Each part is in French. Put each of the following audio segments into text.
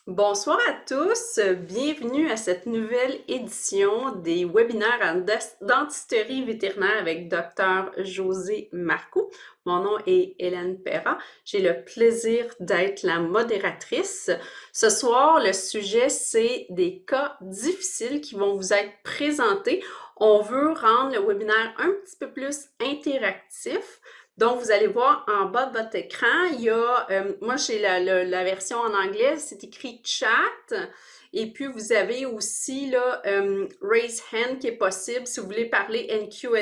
Bonsoir à tous, bienvenue à cette nouvelle édition des webinaires en dentisterie vétérinaire avec Dr. José Marcoux. Mon nom est Hélène Perra. J'ai le plaisir d'être la modératrice. Ce soir, le sujet, c'est des cas difficiles qui vont vous être présentés. On veut rendre le webinaire un petit peu plus interactif. Donc, vous allez voir en bas de votre écran, il y a, moi j'ai la version en anglais, c'est écrit chat, et puis vous avez aussi là, raise hand qui est possible si vous voulez parler and Q&A.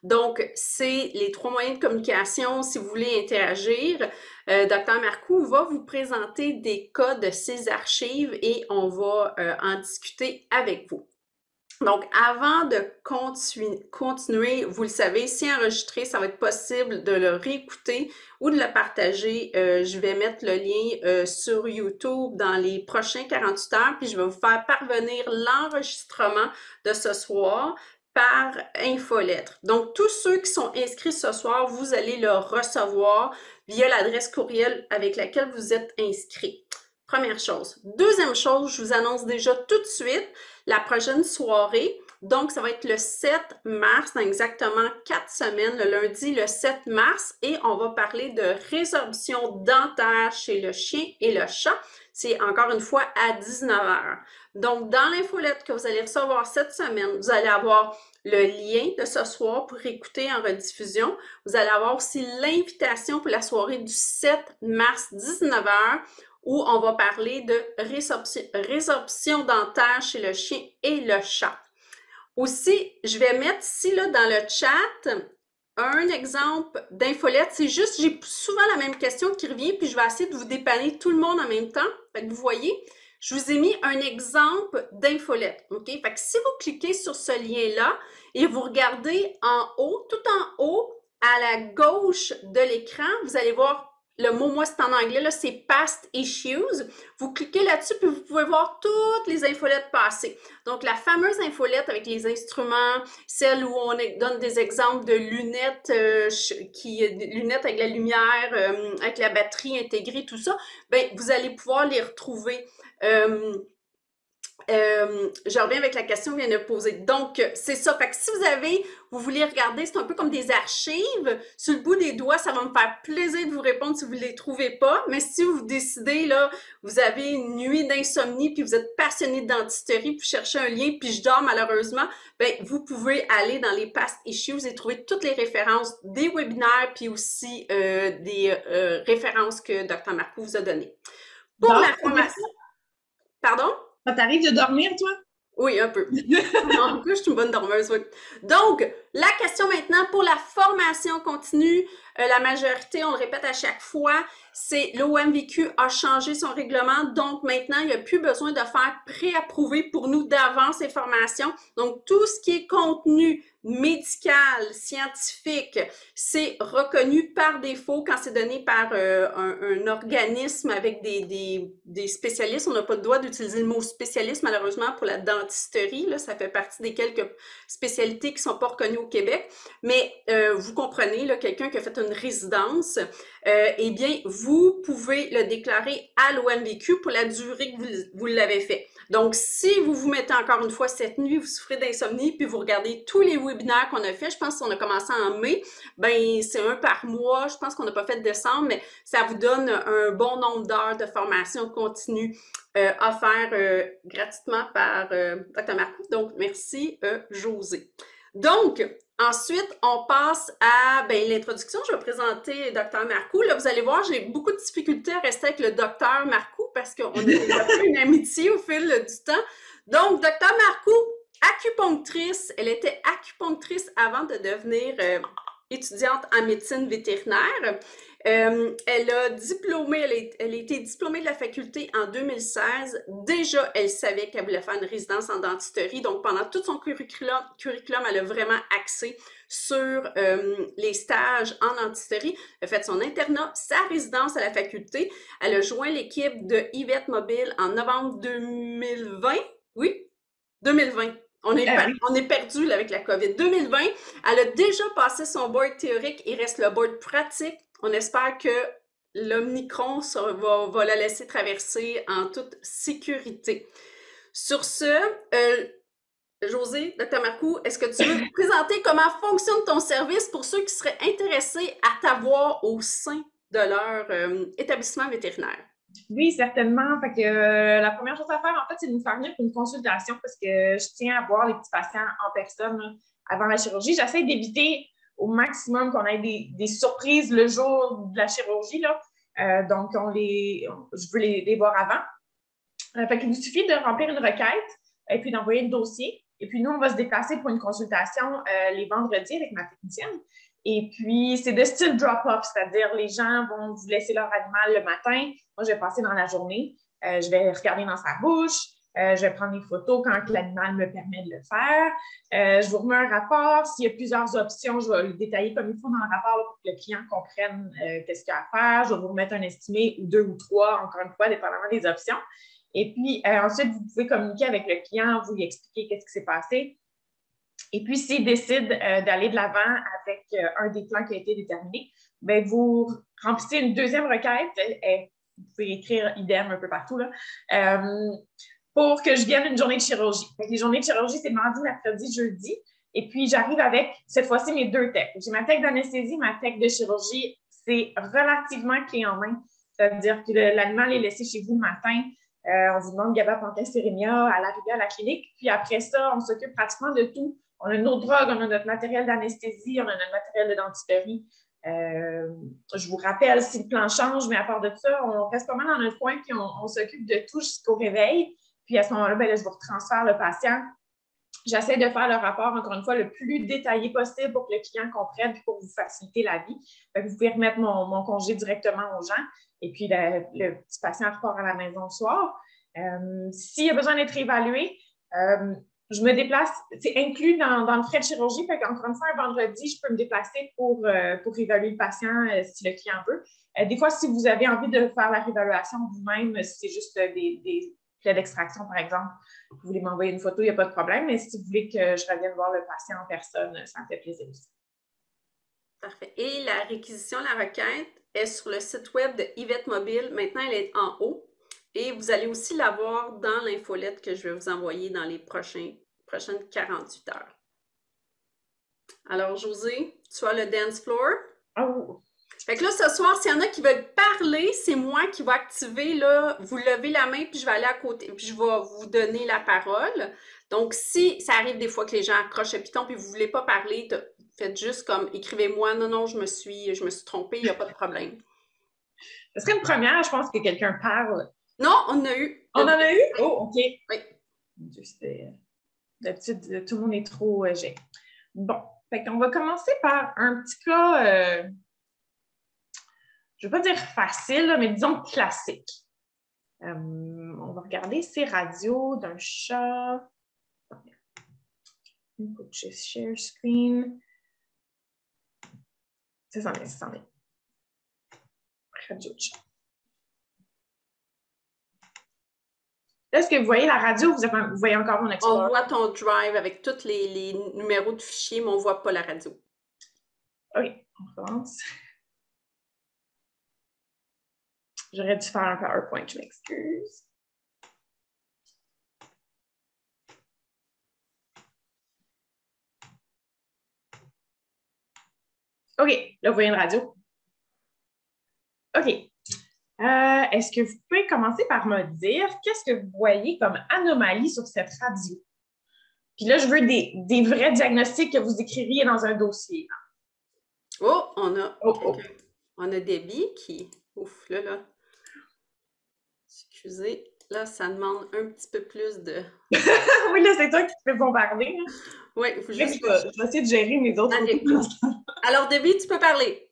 Donc, c'est les trois moyens de communication si vous voulez interagir. Dr. Marcoux va vous présenter des cas de ses archives et on va en discuter avec vous. Donc, avant de continuer, vous le savez, si enregistré, ça va être possible de le réécouter ou de le partager. Je vais mettre le lien sur YouTube dans les prochains 48 heures, puis je vais vous faire parvenir l'enregistrement de ce soir par infolettre. Donc, tous ceux qui sont inscrits ce soir, vous allez le recevoir via l'adresse courriel avec laquelle vous êtes inscrit. Première chose. Deuxième chose, je vous annonce déjà tout de suite la prochaine soirée. Donc, ça va être le 7 mars, dans exactement 4 semaines, le lundi, le 7 mars, et on va parler de résorption dentaire chez le chien et le chat. C'est encore une fois à 19 h. Donc, dans l'infolette que vous allez recevoir cette semaine, vous allez avoir le lien de ce soir pour écouter en rediffusion. Vous allez avoir aussi l'invitation pour la soirée du 7 mars, 19 h, où on va parler de résorption dentaire chez le chien et le chat. Aussi, je vais mettre ici là, dans le chat un exemple d'infolette. C'est juste, j'ai souvent la même question qui revient, puis je vais essayer de vous dépanner tout le monde en même temps. Fait que vous voyez, je vous ai mis un exemple d'infolette. OK? Fait que si vous cliquez sur ce lien-là et vous regardez en haut, tout en haut, à la gauche de l'écran, vous allez voir le mot, moi, c'est en anglais, là, c'est Past Issues. Vous cliquez là-dessus, puis vous pouvez voir toutes les infolettes passées. Donc, la fameuse infolette avec les instruments, celle où on donne des exemples de lunettes, lunettes avec la lumière, avec la batterie intégrée, tout ça, ben, vous allez pouvoir les retrouver. Je reviens avec la question que vient de poser. Donc, c'est ça. Fait que si vous voulez regarder, c'est un peu comme des archives. Sur le bout des doigts, ça va me faire plaisir de vous répondre si vous ne les trouvez pas. Mais si vous décidez, là, vous avez une nuit d'insomnie, puis vous êtes passionné de dentisterie, puis cherchez un lien, puis je dors malheureusement, ben, vous pouvez aller dans les past issues et trouver toutes les références des webinaires, puis aussi des références que Dr. Marcoux vous a données. Pour la formation... Pardon? Ça t'arrive de dormir, toi? Oui, un peu. En plus, je suis une bonne dormeuse, oui. Donc, la question maintenant pour la formation continue, la majorité, on le répète à chaque fois, c'est l'OMVQ a changé son règlement, donc maintenant, il n'y a plus besoin de faire préapprouver pour nous d'avance ces formations. Donc, tout ce qui est contenu médical, scientifique, c'est reconnu par défaut quand c'est donné par un organisme avec des spécialistes. On n'a pas le droit d'utiliser le mot spécialiste, malheureusement, pour la dentisterie. Là, ça fait partie des quelques spécialités qui ne sont pas reconnues au Québec. Mais vous comprenez, là, quelqu'un qui a fait une résidence, eh bien, vous pouvez le déclarer à l'OMVQ pour la durée que vous l'avez fait. Donc, si vous vous mettez encore une fois cette nuit, vous souffrez d'insomnie, puis vous regardez tous les webinaires qu'on a fait, je pense qu'on a commencé en mai, ben c'est un par mois, je pense qu'on n'a pas fait de décembre, mais ça vous donne un bon nombre d'heures de formation continue offert gratuitement par Dr. Marcoux. Donc, merci José. Donc, ensuite, on passe à l'introduction. Je vais présenter Dr. Marcoux. Là, vous allez voir, j'ai beaucoup de difficultés à rester avec le Dr. Marcoux parce qu'on a développé une amitié au fil du temps. Donc, Dr. Marcoux, acupunctrice, elle était acupunctrice avant de devenir étudiante en médecine vétérinaire. Elle a été diplômée de la faculté en 2016. Déjà, elle savait qu'elle voulait faire une résidence en dentisterie. Donc, pendant tout son curriculum, elle a vraiment axé sur les stages en dentisterie. Elle a fait son internat, sa résidence à la faculté. Elle a joint l'équipe de Yvette Mobile en novembre 2020. Oui, 2020. On est perdu là, avec la COVID. 2020, elle a déjà passé son board théorique. Il reste le board pratique. On espère que l'Omicron va la laisser traverser en toute sécurité. Sur ce, José, Dr. Marcoux, est-ce que tu veux présenter comment fonctionne ton service pour ceux qui seraient intéressés à t'avoir au sein de leur établissement vétérinaire? Oui, certainement. Fait que la première chose à faire, en fait, c'est de nous faire venir pour une consultation parce que je tiens à voir les petits patients en personne là, avant la chirurgie. J'essaie d'éviter au maximum qu'on ait des surprises le jour de la chirurgie. Là. Donc, je veux les voir avant. Fait qu'il vous suffit de remplir une requête et puis d'envoyer le dossier. Et puis, nous, on va se déplacer pour une consultation les vendredis avec ma technicienne. Et puis, c'est de style drop-off, c'est-à-dire les gens vont vous laisser leur animal le matin. Moi, je vais passer dans la journée. Je vais regarder dans sa bouche. Je vais prendre des photos quand l'animal me permet de le faire. Je vous remets un rapport. S'il y a plusieurs options, je vais le détailler comme il faut dans le rapport pour que le client comprenne qu'est-ce qu'il y a à faire. Je vais vous remettre un estimé ou 2 ou 3, encore une fois, dépendamment des options. Et puis, ensuite, vous pouvez communiquer avec le client, vous lui expliquer qu'est-ce qui s'est passé. Et puis, s'il décide d'aller de l'avant avec un des plans qui a été déterminé, bien, vous remplissez une deuxième requête. Vous pouvez écrire idem un peu partout, là, pour que je vienne une journée de chirurgie. Les journées de chirurgie, c'est mardi, mercredi, jeudi. Et puis, j'arrive avec, cette fois-ci, mes 2 techs. J'ai ma tech d'anesthésie, ma tech de chirurgie. C'est relativement clé en main. C'est-à-dire que l'animal est laissé chez vous le matin. On vous demande gabapentin-stériméa à l'arrivée à la clinique. Puis après ça, on s'occupe pratiquement de tout. On a nos drogues, on a notre matériel d'anesthésie, on a notre matériel de dentisterie. Je vous rappelle si le plan change, mais à part de ça, on reste pas mal dans notre coin puis on s'occupe de tout jusqu'au réveil. Puis à ce moment-là, ben là, je vous retransfère le patient. J'essaie de faire le rapport, encore une fois, le plus détaillé possible pour que le client comprenne et pour vous faciliter la vie. Vous pouvez remettre mon congé directement aux gens et puis le petit patient repart à la maison le soir. S'il y a besoin d'être évalué, je me déplace, c'est inclus dans le frais de chirurgie. Fait qu'encore une fois, un vendredi, je peux me déplacer pour évaluer le patient si le client veut. Des fois, si vous avez envie de faire la réévaluation vous-même, si c'est juste des plaies d'extraction, par exemple, vous voulez m'envoyer une photo, il n'y a pas de problème. Mais si vous voulez que je revienne voir le patient en personne, ça me fait plaisir aussi. Parfait. Et la réquisition, la requête est sur le site web de Yvette Mobile. Maintenant, elle est en haut. Et vous allez aussi la voir dans l'infolette que je vais vous envoyer dans les prochaines 48 heures. Alors, José, tu as le dance floor. Oh. Fait que là, ce soir, s'il y en a qui veulent parler, c'est moi qui vais activer, là, vous levez la main, puis je vais aller à côté, puis je vais vous donner la parole. Donc, si ça arrive des fois que les gens accrochent le piton, puis vous voulez pas parler, faites juste comme, écrivez-moi, non, je me suis trompée, il n'y a pas de problème. Ce serait une première, je pense, que quelqu'un parle. Non, on en a eu. On en a eu? Oh, OK. Oui. D'habitude, tout le monde est trop jet. Bon, fait qu'on va commencer par un petit cas, je ne vais pas dire facile, mais disons classique. On va regarder ces radios d'un chat. Just share screen. Ça s'en est. Radio de chat. Est-ce que vous voyez la radio? Vous voyez encore mon Explorer? On voit ton drive avec tous les numéros de fichiers, mais on ne voit pas la radio. OK, on commence. J'aurais dû faire un PowerPoint, je m'excuse. OK, là, vous voyez une radio. OK. Est-ce que vous pouvez commencer par me dire qu'est-ce que vous voyez comme anomalie sur cette radio? Puis là, je veux des vrais diagnostics que vous écririez dans un dossier. Oh, on a Debbie qui... Ouf, là. Excusez, là, ça demande un petit peu plus de... Oui, là, c'est toi qui te fais bombarder. Hein? Oui, il faut juste... Je vais essayer de gérer mes autres photos. Alors, Debbie, tu peux parler.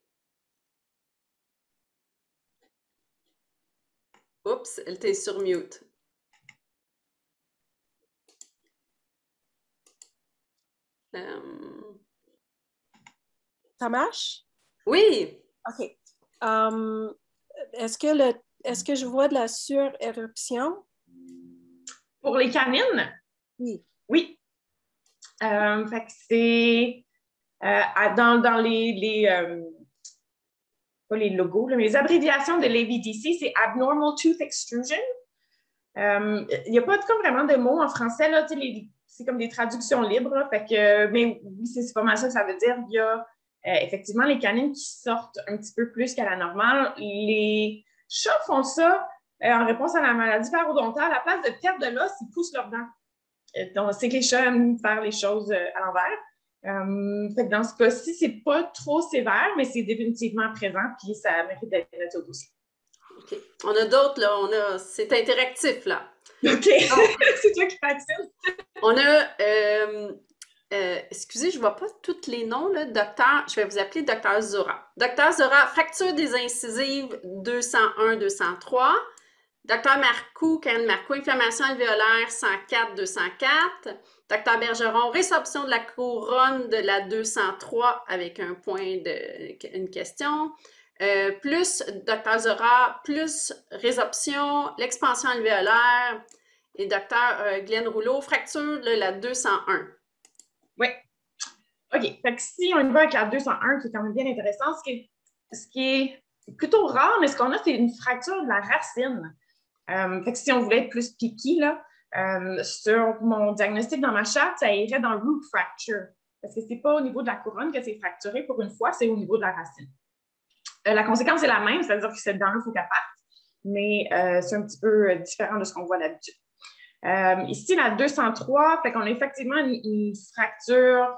Oups, elle était sur mute. Ça marche? Oui! OK. Est-ce que je vois de la suréruption? Pour les canines? Oui. Oui. Fait que c'est dans pas les logos, là, mais les abréviations de l'ABDC, c'est Abnormal Tooth Extrusion. Il n'y a pas comme vraiment de mots en français, là, c'est comme des traductions libres, là, fait que, mais oui, c'est pas mal ça que ça veut dire. Il y a effectivement les canines qui sortent un petit peu plus qu'à la normale. Les chats font ça en réponse à la maladie parodontale. À la place de perdre de l'os, ils poussent leurs dents. Donc, c'est que les chats aiment faire les choses à l'envers. Fait que dans ce cas-ci, c'est pas trop sévère, mais c'est définitivement présent, puis ça mérite d'être noté au dossier. OK. On a d'autres, là. C'est interactif, là. OK. C'est toi qui vaccines. On a, excusez, je ne vois pas tous les noms, là. Docteur, je vais vous appeler Docteur Zora. Docteur Zora, fracture des incisives 201-203. Docteur Marcoux, Karen Marcoux, inflammation alvéolaire 104-204. Docteur Bergeron, résorption de la couronne de la 203 avec un point une question. Plus Docteur Zora, plus résorption, l'expansion alvéolaire. Et Docteur Glenn Rouleau, fracture de la 201. Oui. OK. Fait que si on y va avec la 201, qui est quand même bien intéressant, ce qui est plutôt rare, mais ce qu'on a, c'est une fracture de la racine. Fait que si on voulait être plus picky, là, sur mon diagnostic dans ma charte, ça irait dans root fracture. Parce que c'est pas au niveau de la couronne que c'est fracturé pour une fois, c'est au niveau de la racine. La conséquence est la même, c'est-à-dire que cette dent-là, il faut qu'elle parte, mais c'est un petit peu différent de ce qu'on voit d'habitude. Ici, la 203, fait qu'on a effectivement une fracture,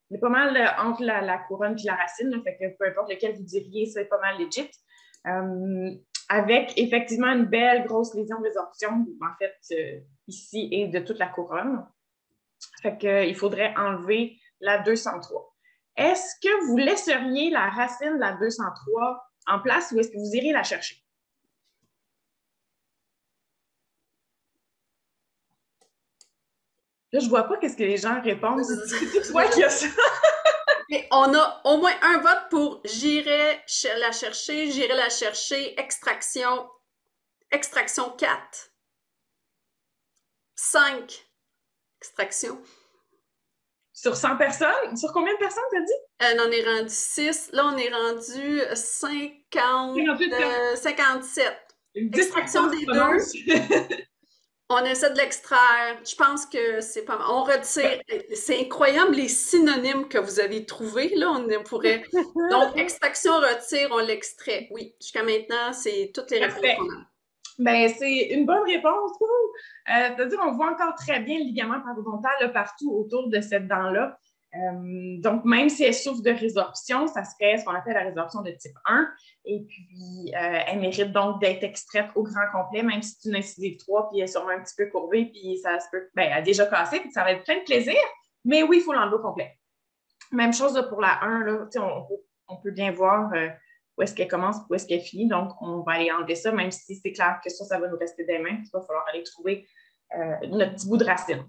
on est pas mal entre la couronne et la racine, là, fait que peu importe lequel vous diriez, c'est pas mal legit. Avec effectivement une belle grosse lésion de résorption, en fait, ici et de toute la couronne. Fait qu'il faudrait enlever la 203. Est-ce que vous laisseriez la racine de la 203 en place ou est-ce que vous iriez la chercher? Là, je ne vois pas qu'est-ce que les gens répondent. C'est toi qui as ça. Et on a au moins un vote pour j'irai la chercher, extraction 4. 5 extraction. Sur 100 personnes? Sur combien de personnes, t'as dit? On est rendu 6. Là, on est rendu 57. Extraction des deux. On essaie de l'extraire. Je pense que c'est pas mal. On retire. C'est incroyable les synonymes que vous avez trouvés. Là, on pourrait. Donc, extraction, retire, on l'extrait. Oui, jusqu'à maintenant, c'est toutes les réponses qu'on a. Ben, c'est une bonne réponse. C'est-à-dire qu'on voit encore très bien le ligament parodontal là, partout autour de cette dent-là. Donc, même si elle souffre de résorption, ça serait ce qu'on appelle la résorption de type 1. Et puis, elle mérite donc d'être extraite au grand complet, même si c'est une incisive 3, puis elle est sûrement un petit peu courbée, puis ça se peut, ben, elle a déjà cassé, puis ça va être plein de plaisir. Mais oui, il faut l'enlever au complet. Même chose là, pour la 1, là, on peut bien voir où est-ce qu'elle commence, où est-ce qu'elle finit. Donc, on va aller enlever ça, même si c'est clair que ça va nous rester des mains. Il va falloir aller trouver notre petit bout de racine.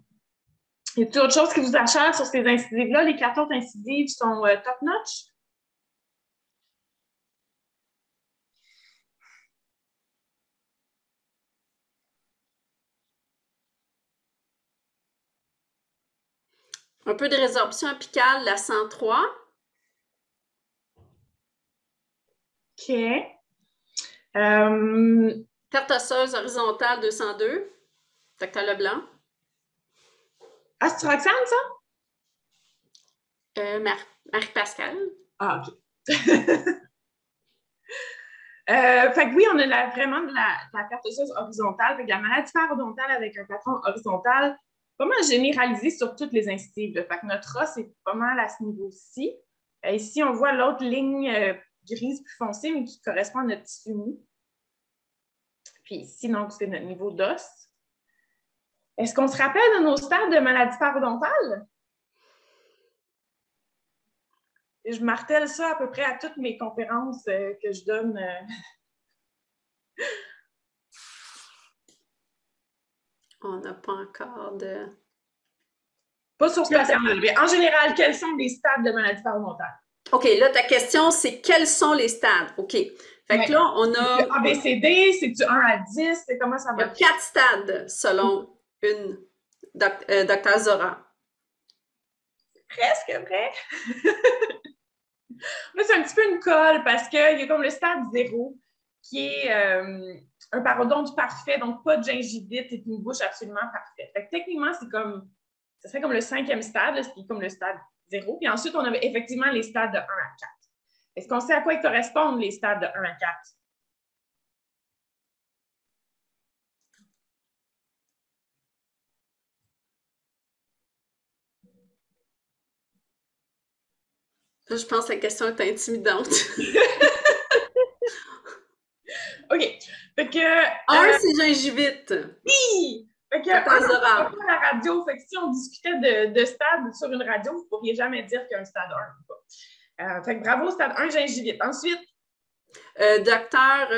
Y a-t-il autre chose qui vous achète sur ces incisives-là? Les 4 autres incisives sont top-notch? Un peu de résorption apicale, la 103. OK. Perte osseuse horizontale 202. Docteur Leblanc. Asturoxane, ça? Marie-Pascale. Ah, OK. Fait que oui, on a vraiment de la perte osseuse horizontale. Fait que la maladie parodontale avec un patron horizontal, pas mal généralisé sur toutes les incisives. Fait que notre os est pas mal à ce niveau-ci. Ici, on voit l'autre ligne grise plus foncée, mais qui correspond à notre tissu mou. Puis ici, donc, c'est notre niveau d'os. Est-ce qu'on se rappelle de nos stades de maladie parodontale? Et je martèle ça à peu près à toutes mes conférences que je donne. On n'a pas encore de... Pas sur ce patient-là, mais en général, quels sont les stades de maladie parodontale? OK, là, ta question, c'est quels sont les stades? OK. Fait que là, on a... ABCD, c'est-tu 1 à 10? C'est comment ça va? Il y a 4 stades, selon une Dr. Zora. Presque vrai. Là, c'est un petit peu une colle parce qu'il y a comme le stade 0 qui est un parodonte parfait, donc pas de gingivite et une bouche absolument parfaite. Fait que techniquement, ça serait comme le 5e stade, là, ce qui est comme le stade 0. Puis ensuite, on avait effectivement les stades de 1 à 4. Est-ce qu'on sait à quoi ils correspondent, les stades de 1 à 4? Là, je pense que la question est intimidante. OK. Fait que... c'est gingivite. Oui! Fait que, C'est pas à la radio, fait que si on discutait de stade sur une radio, vous ne pourriez jamais dire qu'il y a un stade 1. Fait que bravo, stade 1, gingivite. Ensuite... Docteur,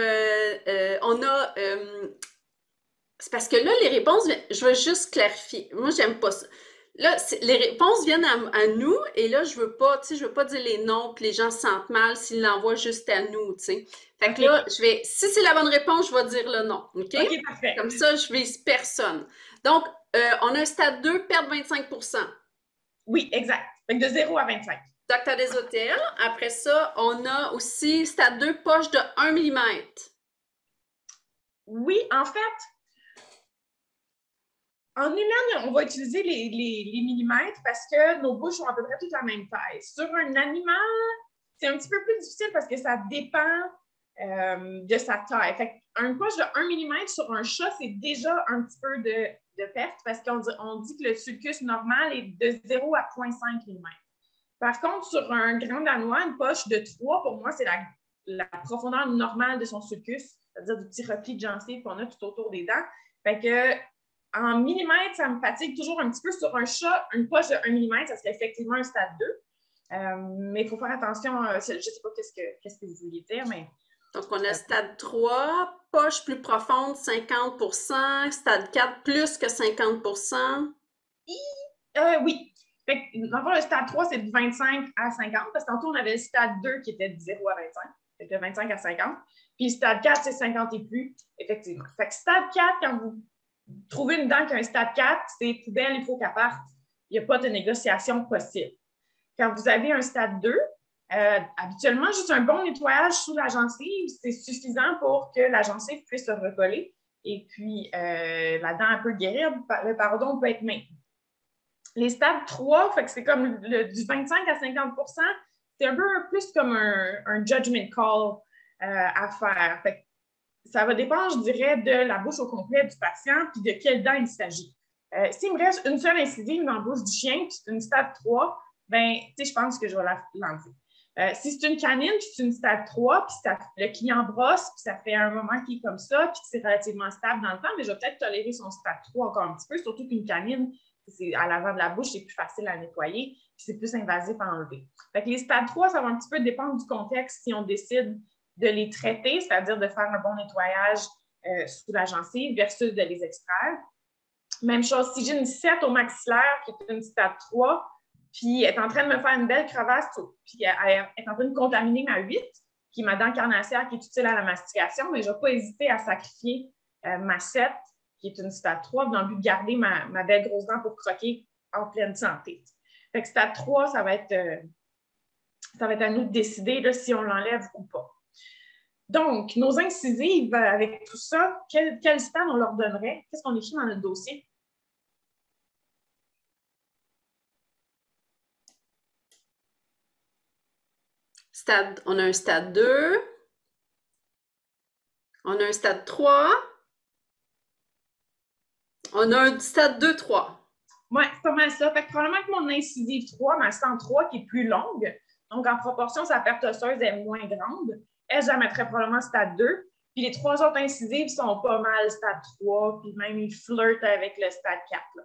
on a... c'est parce que là, les réponses, je veux juste clarifier. Moi, j'aime pas ça. Là, les réponses viennent à nous, et là, je veux pas dire les noms, puis les gens se sentent mal s'ils l'envoient juste à nous, tu sais. Fait que là, si c'est la bonne réponse, je vais dire le nom, OK? OK, parfait. Comme ça, je vise personne. Donc, on a un stade 2, perdre 25%. Oui, exact. Fait que de 0 à 25. Docteur des hôtels. Après ça, on a aussi stade 2, poche de 1 mm. Oui, en fait, en humain, on va utiliser les millimètres parce que nos bouches sont à peu près toutes la même taille. Sur un animal, c'est un petit peu plus difficile parce que ça dépend de sa taille. Fait qu'une poche de 1 mm sur un chat, c'est déjà un petit peu de perte parce qu'on dit que le sulcus normal est de 0 à 0,5 mm. Par contre, sur un grand danois, une poche de 3, pour moi, c'est la profondeur normale de son sulcus, c'est-à-dire du petit repli de gencive qu'on a tout autour des dents. Fait que en millimètres, ça me fatigue toujours un petit peu. Sur un chat, une poche de 1 mm, ça serait effectivement un stade 2. Mais il faut faire attention. Je ne sais pas qu'est-ce que vous vouliez dire, mais... Donc, on a stade 3, poche plus profonde, 50%, stade 4, plus que 50%. Oui. Fait que, dans le fond, le stade 3, c'est de 25 à 50, parce que tantôt, on avait le stade 2 qui était de 0 à 25. Fait que de 25 à 50. Puis le stade 4, c'est 50 et plus, effectivement. Fait que stade 4, quand vous trouvez une dent qui a un stade 4, c'est poubelle, il faut qu'elle parte. Il n'y a pas de négociation possible. Quand vous avez un stade 2, habituellement, juste un bon nettoyage sous la gencive, c'est suffisant pour que la gencive puisse se recoller et puis la dent peut guérir, le parodonte peut être maintenu. Les stades 3, fait que c'est comme du 25 à 50 %, c'est un peu plus comme un judgment call à faire. Fait que ça va dépendre, je dirais, de la bouche au complet du patient puis de quelle dent il s'agit. S'il me reste une seule incisive dans la bouche du chien, puis c'est une stade 3, ben, je pense que je vais l'enlever. Si c'est une canine, puis c'est une stade 3, puis le client brosse, puis ça fait un moment qu'il est comme ça, puis que c'est relativement stable dans le temps, mais je vais peut-être tolérer son stade 3 encore un petit peu, surtout qu'une canine, c'est à l'avant de la bouche, c'est plus facile à nettoyer, puis c'est plus invasif à enlever. Fait que les stades 3, ça va un petit peu dépendre du contexte si on décide de les traiter, c'est-à-dire de faire un bon nettoyage sous la gencive versus de les extraire. Même chose, si j'ai une 7 au maxillaire qui est une stade 3, puis elle est en train de me faire une belle crevasse, puis elle est en train de contaminer ma 8, qui est ma dent carnassière qui est utile à la mastication, mais je ne vais pas hésiter à sacrifier ma 7, qui est une stade 3, dans le but de garder ma belle grosse dent pour croquer en pleine santé. Fait que stade 3, ça va être à nous de décider là, si on l'enlève ou pas. Donc, nos incisives, avec tout ça, quel stade on leur donnerait? Qu'est-ce qu'on écrit dans notre dossier? On a un stade 2. On a un stade 3. On a un stade 2-3. Oui, c'est pas mal ça. Fait que probablement que mon incisive 3, ma 103, qui est plus longue, donc en proportion, sa perte osseuse est moins grande, elle, je la mettrais probablement stade 2. Puis les 3 autres incisives sont pas mal stade 3, puis même ils flirtent avec le stade 4. Là.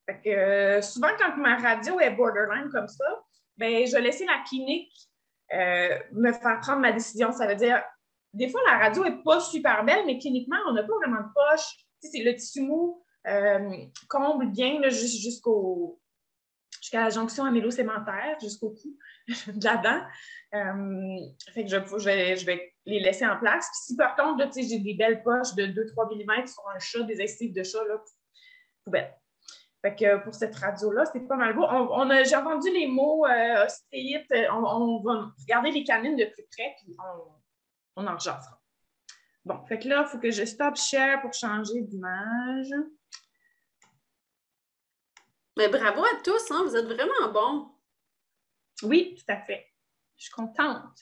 Fait que souvent, quand ma radio est borderline comme ça, ben, je vais laisser la clinique me faire prendre ma décision. Ça veut dire, des fois, la radio n'est pas super belle, mais cliniquement, on n'a pas vraiment de poche. Tu sais, c'est le tissu mou comble bien là, jusqu'à la jonction amélo-sémentaire, jusqu'au cou de la dent. Fait que je vais les laisser en place. Puis si par contre, là, j'ai des belles poches de 2-3 mm sur un chat, des incisives de chat, là, poubelle. Fait que pour cette radio-là, c'est pas mal beau. J'ai entendu les mots ostéite. On va regarder les canines de plus près, puis on en jasera. Bon, fait que là, il faut que je stop share pour changer d'image. Mais bravo à tous, hein, vous êtes vraiment bons. Oui, tout à fait. Je suis contente.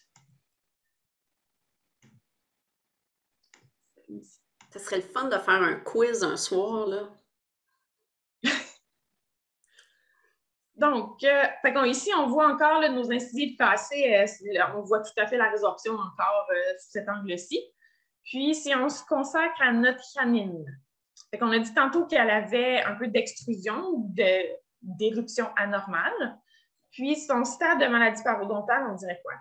Ce serait le fun de faire un quiz un soir, là. Donc, ici, on voit encore là, nos incisives passées. On voit tout à fait la résorption encore sous cet angle-ci. Puis, si on se consacre à notre canine, fait qu'on a dit tantôt qu'elle avait un peu d'extrusion ou d'éruption anormale. Puis, son stade de maladie parodontale, on dirait quoi?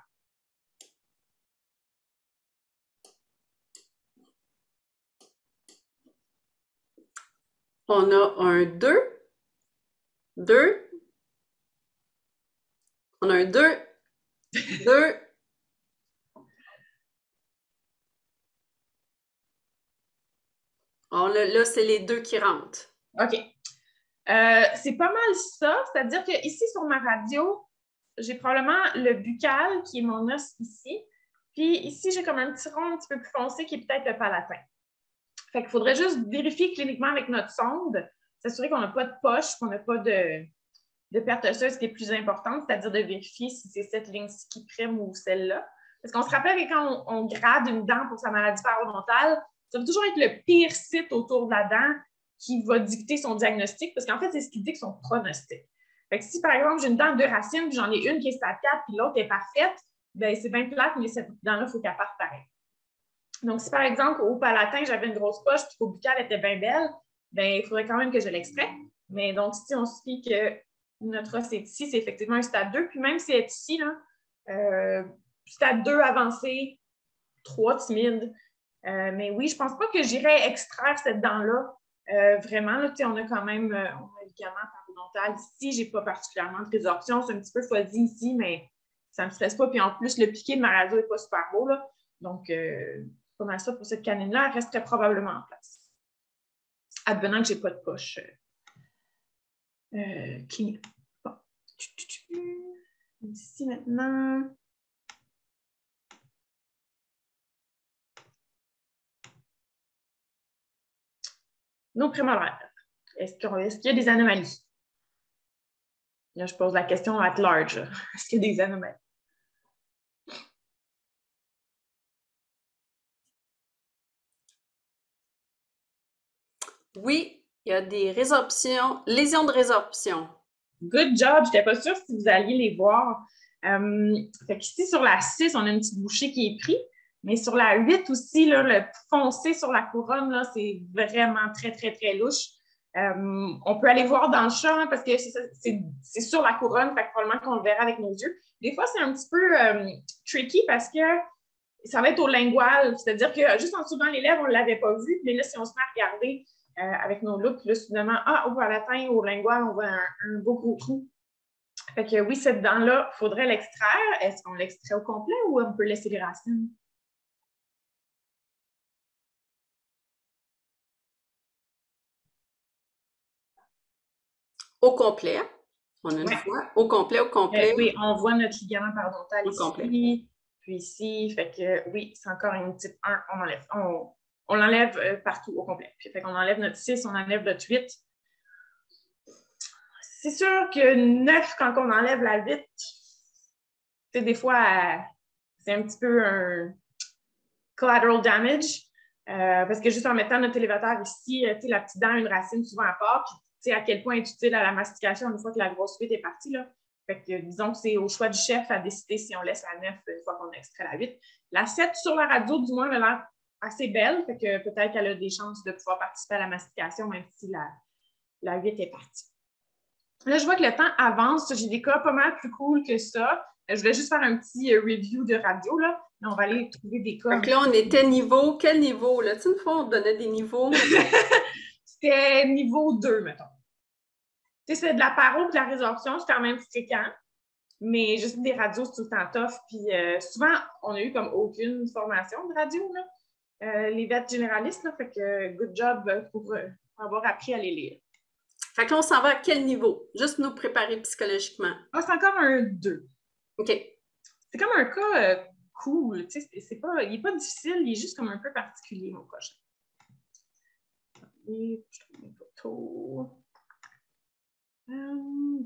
On a un 2. 2. On a un 2. 2. Oh, là, c'est les 2 qui rentrent. OK. C'est pas mal ça. C'est-à-dire que ici sur ma radio, j'ai probablement le buccal, qui est mon os ici. Puis ici, j'ai comme un petit rond un petit peu plus foncé qui est peut-être le palatin. Fait qu'il faudrait juste vérifier cliniquement avec notre sonde, s'assurer qu'on n'a pas de poche, qu'on n'a pas de perte osseuse qui est plus importante, c'est-à-dire de vérifier si c'est cette ligne-ci qui prime ou celle-là. Parce qu'on se rappelle que quand on grade une dent pour sa maladie parodontale, ça va toujours être le pire site autour de la dent qui va dicter son diagnostic, parce qu'en fait, c'est ce qui dicte son pronostic. Fait que si, par exemple, j'ai une dent de 2 racines, puis j'en ai une qui est stade 4, puis l'autre est parfaite, bien, c'est bien plate, mais cette dent-là, il faut qu'elle parte pareil. Donc, si, par exemple, au palatin, j'avais une grosse poche, puis qu'au buccal, elle était bien belle, bien, il faudrait quand même que je l'extrais. Mais donc, si on se fie que notre os est ici, c'est effectivement un stade 2, puis même si elle est ici, là, stade 2 avancé, 3 timide. Mais oui, je ne pense pas que j'irais extraire cette dent-là. Vraiment, là, on a quand même un ligament parodontal ici. Je n'ai pas particulièrement de résorption. C'est un petit peu fuzzy ici, mais ça ne me stresse pas. Puis en plus, le piqué de ma radio n'est pas super beau. Là. Donc, pas mal ça pour cette canine-là. Elle resterait probablement en place. Advenant que je n'ai pas de poche clinique. Bon. Ici maintenant. Nos prémolaires. Est-ce qu'il y a des anomalies? Là, je pose la question at large. Est-ce qu'il y a des anomalies? Oui, il y a des résorptions, lésions de résorption. Good job! Je n'étais pas sûre si vous alliez les voir. Fait qu'ici, sur la 6, on a une petite bouchée qui est prise. Mais sur la 8 aussi, là, le foncé sur la couronne, là, c'est vraiment très, très, très louche. On peut aller voir dans le champ hein, parce que c'est sur la couronne, fait que probablement qu'on le verra avec nos yeux. Des fois, c'est un petit peu tricky parce que ça va être au lingual, c'est-à-dire que juste en dessous dans les lèvres, on ne l'avait pas vu, mais là, si on se met à regarder avec nos loupes, là, soudainement, au palatin, au lingual, on voit un beau gros trou. Fait que oui, cette dent-là, il faudrait l'extraire. Est-ce qu'on l'extrait au complet ou on peut laisser les racines? Au complet. On a une fois. Au complet, au complet. Oui, on voit notre ligament parodontal Au ici. complet. Puis ici, fait que oui, c'est encore une type 1, on enlève. On l'enlève partout au complet. Puis, fait qu'on enlève notre 6, on enlève notre 8. C'est sûr que 9, quand on enlève la 8, des fois, c'est un petit peu un collateral damage. Parce que juste en mettant notre élévateur ici, la petite dent, une racine souvent à part, puis à quel point est utile à la mastication une fois que la grosse 8 est partie. Là. Fait que disons que c'est au choix du chef à décider si on laisse la 9 une fois qu'on a extrait la 8. La 7 sur la radio, du moins, elle a l'air assez belle, fait que peut-être qu'elle a des chances de pouvoir participer à la mastication, même si la 8 est partie. Là, je vois que le temps avance. J'ai des cas pas mal plus cool que ça. Je voulais juste faire un petit review de radio, là. Mais on va aller trouver des cas. Donc là, on était niveau... Quel niveau? Là, tu sais, une fois, on donnait des niveaux. C'était niveau 2, mettons. Tu sais, c'est de la paro et de la résorption, c'est quand même fréquent. Mais juste des radios, c'est tout le temps tough. Puis souvent, on a eu comme aucune formation de radio, là. Les vêtements généralistes, là. Fait que good job pour avoir appris à les lire. Fait que là, on s'en va à quel niveau? Juste nous préparer psychologiquement. Ah, c'est encore un 2. OK. C'est comme un cas cool, tu sais, il n'est pas difficile, il est juste comme un peu particulier, mon prochain. Et je trouve une photo. Non,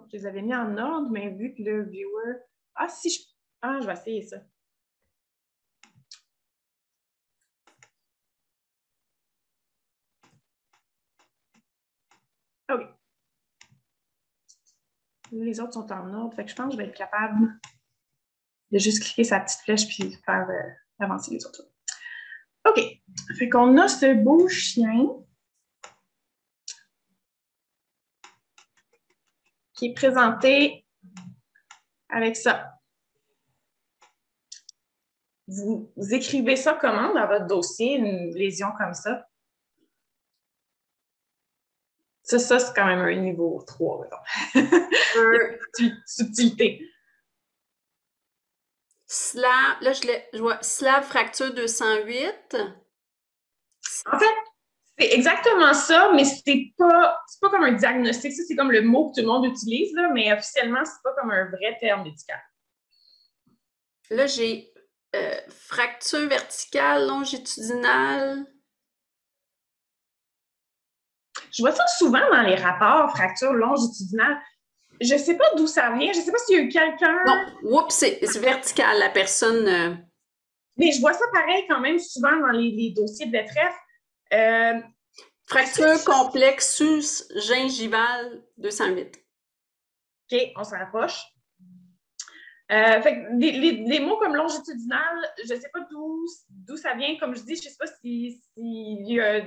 je les avais mis en ordre, mais vu que le viewer... Ah, si je... Ah, je vais essayer ça. Ah oui. Les autres sont en ordre, fait que je pense que je vais être capable de juste cliquer sa petite flèche puis faire avancer les autres. OK. Fait qu'on a ce beau chien qui est présenté avec ça. Vous écrivez ça comment dans votre dossier, une lésion comme ça? Ça c'est quand même un niveau 3, subtilité. Slab, là, je vois slab fracture 208. En fait, c'est exactement ça, mais c'est pas comme un diagnostic. Ça, c'est comme le mot que tout le monde utilise, là, mais officiellement, c'est pas comme un vrai terme médical. Là, j'ai fracture verticale, longitudinale. Je vois ça souvent dans les rapports, fracture longitudinale. Je sais pas d'où ça vient. Je sais pas s'il y a eu quelqu'un... Non, oups, c'est vertical, la personne... Mais je vois ça pareil quand même souvent dans les dossiers de détresse. Fracture complexe sus-gingivale 208. OK, on se rapproche. Fait que les mots comme longitudinal, je ne sais pas d'où ça vient. Comme je dis, je ne sais pas s'il y a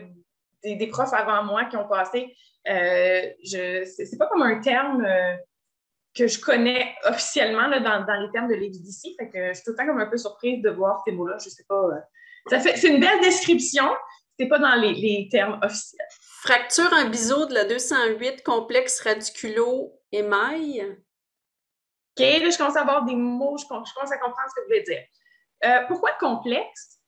des profs avant moi qui ont passé. C'est pas comme un terme que je connais officiellement là, dans les termes de l'EVDC. Fait que je suis tout le temps comme un peu surprise de voir ces mots-là. Je ne sais pas. C'est une belle description. C'est pas dans les termes officiels. Fracture en biseau de la 208, complexe radiculo-émail. OK, là, je commence à avoir des mots, je commence à comprendre ce que vous voulez dire. Pourquoi complexe?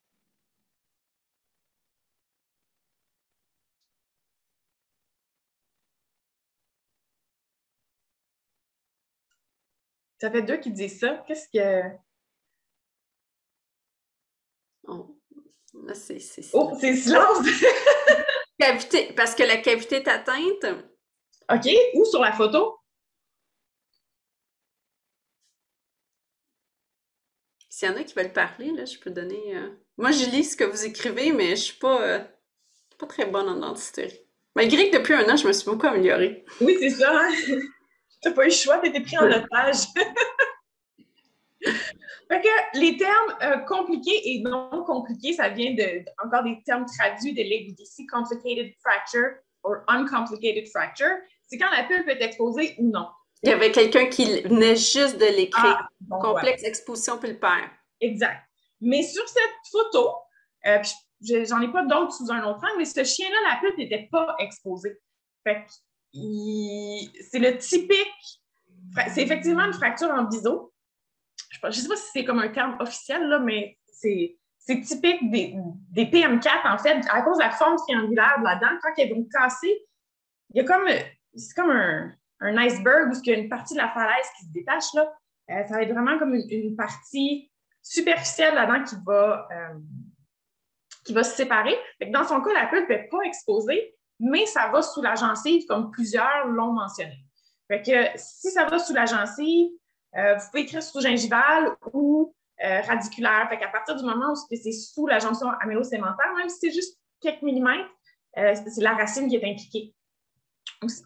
Ça fait 2 qui disent ça. Qu'est-ce que... Oh, là, c'est Oh, c'est silence! Cavité, parce que la cavité est atteinte. OK, où sur la photo? S'il y en a qui veulent parler, là, je peux donner... Moi, je lis ce que vous écrivez, mais je suis pas très bonne en dentisterie. Malgré que depuis 1 an, je me suis beaucoup améliorée. Oui, c'est ça. Hein? T'as pas eu le choix, t'étais pris en otage. Fait que les termes compliqués et non compliqués, ça vient encore des termes traduits de l'EVDC, complicated fracture or uncomplicated fracture. C'est quand la pulpe est exposée ou non. Il y avait quelqu'un qui venait juste de l'écrire. Ah, bon, complexe ouais. exposition pulpaire. Exact. Mais sur cette photo, j'en ai pas d'autres sous un autre angle, mais ce chien-là, la pulpe n'était pas exposée. Fait que c'est le typique... C'est effectivement une fracture en biseau. Je ne sais pas si c'est comme un terme officiel, là, mais c'est typique des PM4, en fait, à cause de la forme triangulaire de la dent. Quand elles vont casser, il y a comme... C'est comme un iceberg où il y a une partie de la falaise qui se détache, là. Ça va être vraiment comme une partie superficielle de la dent qui va se séparer. Fait que dans son cas, la pulpe n'est pas exposée, mais ça va sous la gencive, comme plusieurs l'ont mentionné. Fait que si ça va sous la gencive, vous pouvez écrire sous-gingivale ou radiculaire. Fait qu'à partir du moment où c'est sous la jonction amélo-sémentaire, même si c'est juste quelques millimètres, c'est la racine qui est impliquée.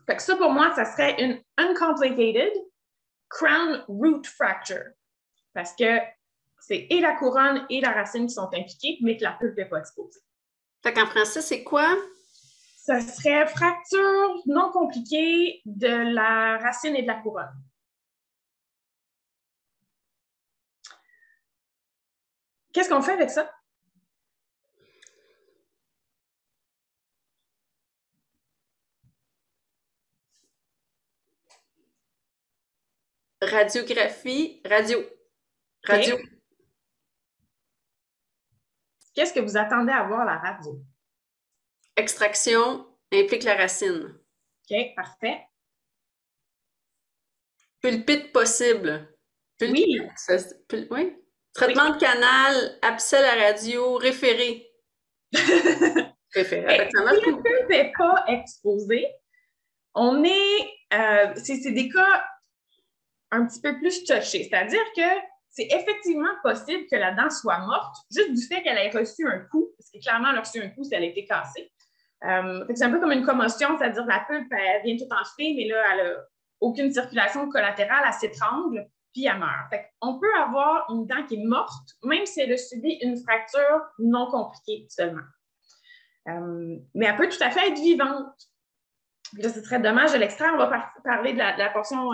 Fait que ça, pour moi, ça serait une uncomplicated crown root fracture. Parce que c'est et la couronne et la racine qui sont impliquées, mais que la pulpe n'est pas exposée. Fait qu'en français, c'est quoi? Ça serait fracture non compliquée de la racine et de la couronne. Qu'est-ce qu'on fait avec ça? Radiographie, radio. Okay. Qu'est-ce que vous attendez à voir à la radio? Extraction, Implique la racine. OK, parfait. Pulpite possible. Oui. Oui. Traitement de canal, abcès à la radio, référé. Référé. Ben, Ça si marche la tout. pulpe n'est pas exposée, on est... c'est des cas un petit peu plus touchés. C'est-à-dire que c'est effectivement possible que la dent soit morte, juste du fait qu'elle ait reçu un coup, parce que clairement, elle a reçu un coup si elle a été cassée. C'est un peu comme une commotion, c'est-à-dire la pulpe, elle vient tout enflée, mais là, elle n'a aucune circulation collatérale, elle s'étrangle, puis elle meurt. On peut avoir une dent qui est morte, même si elle a subi une fracture non compliquée seulement. Mais elle peut tout à fait être vivante. Là, ce serait dommage de l'extraire. On va parler de la portion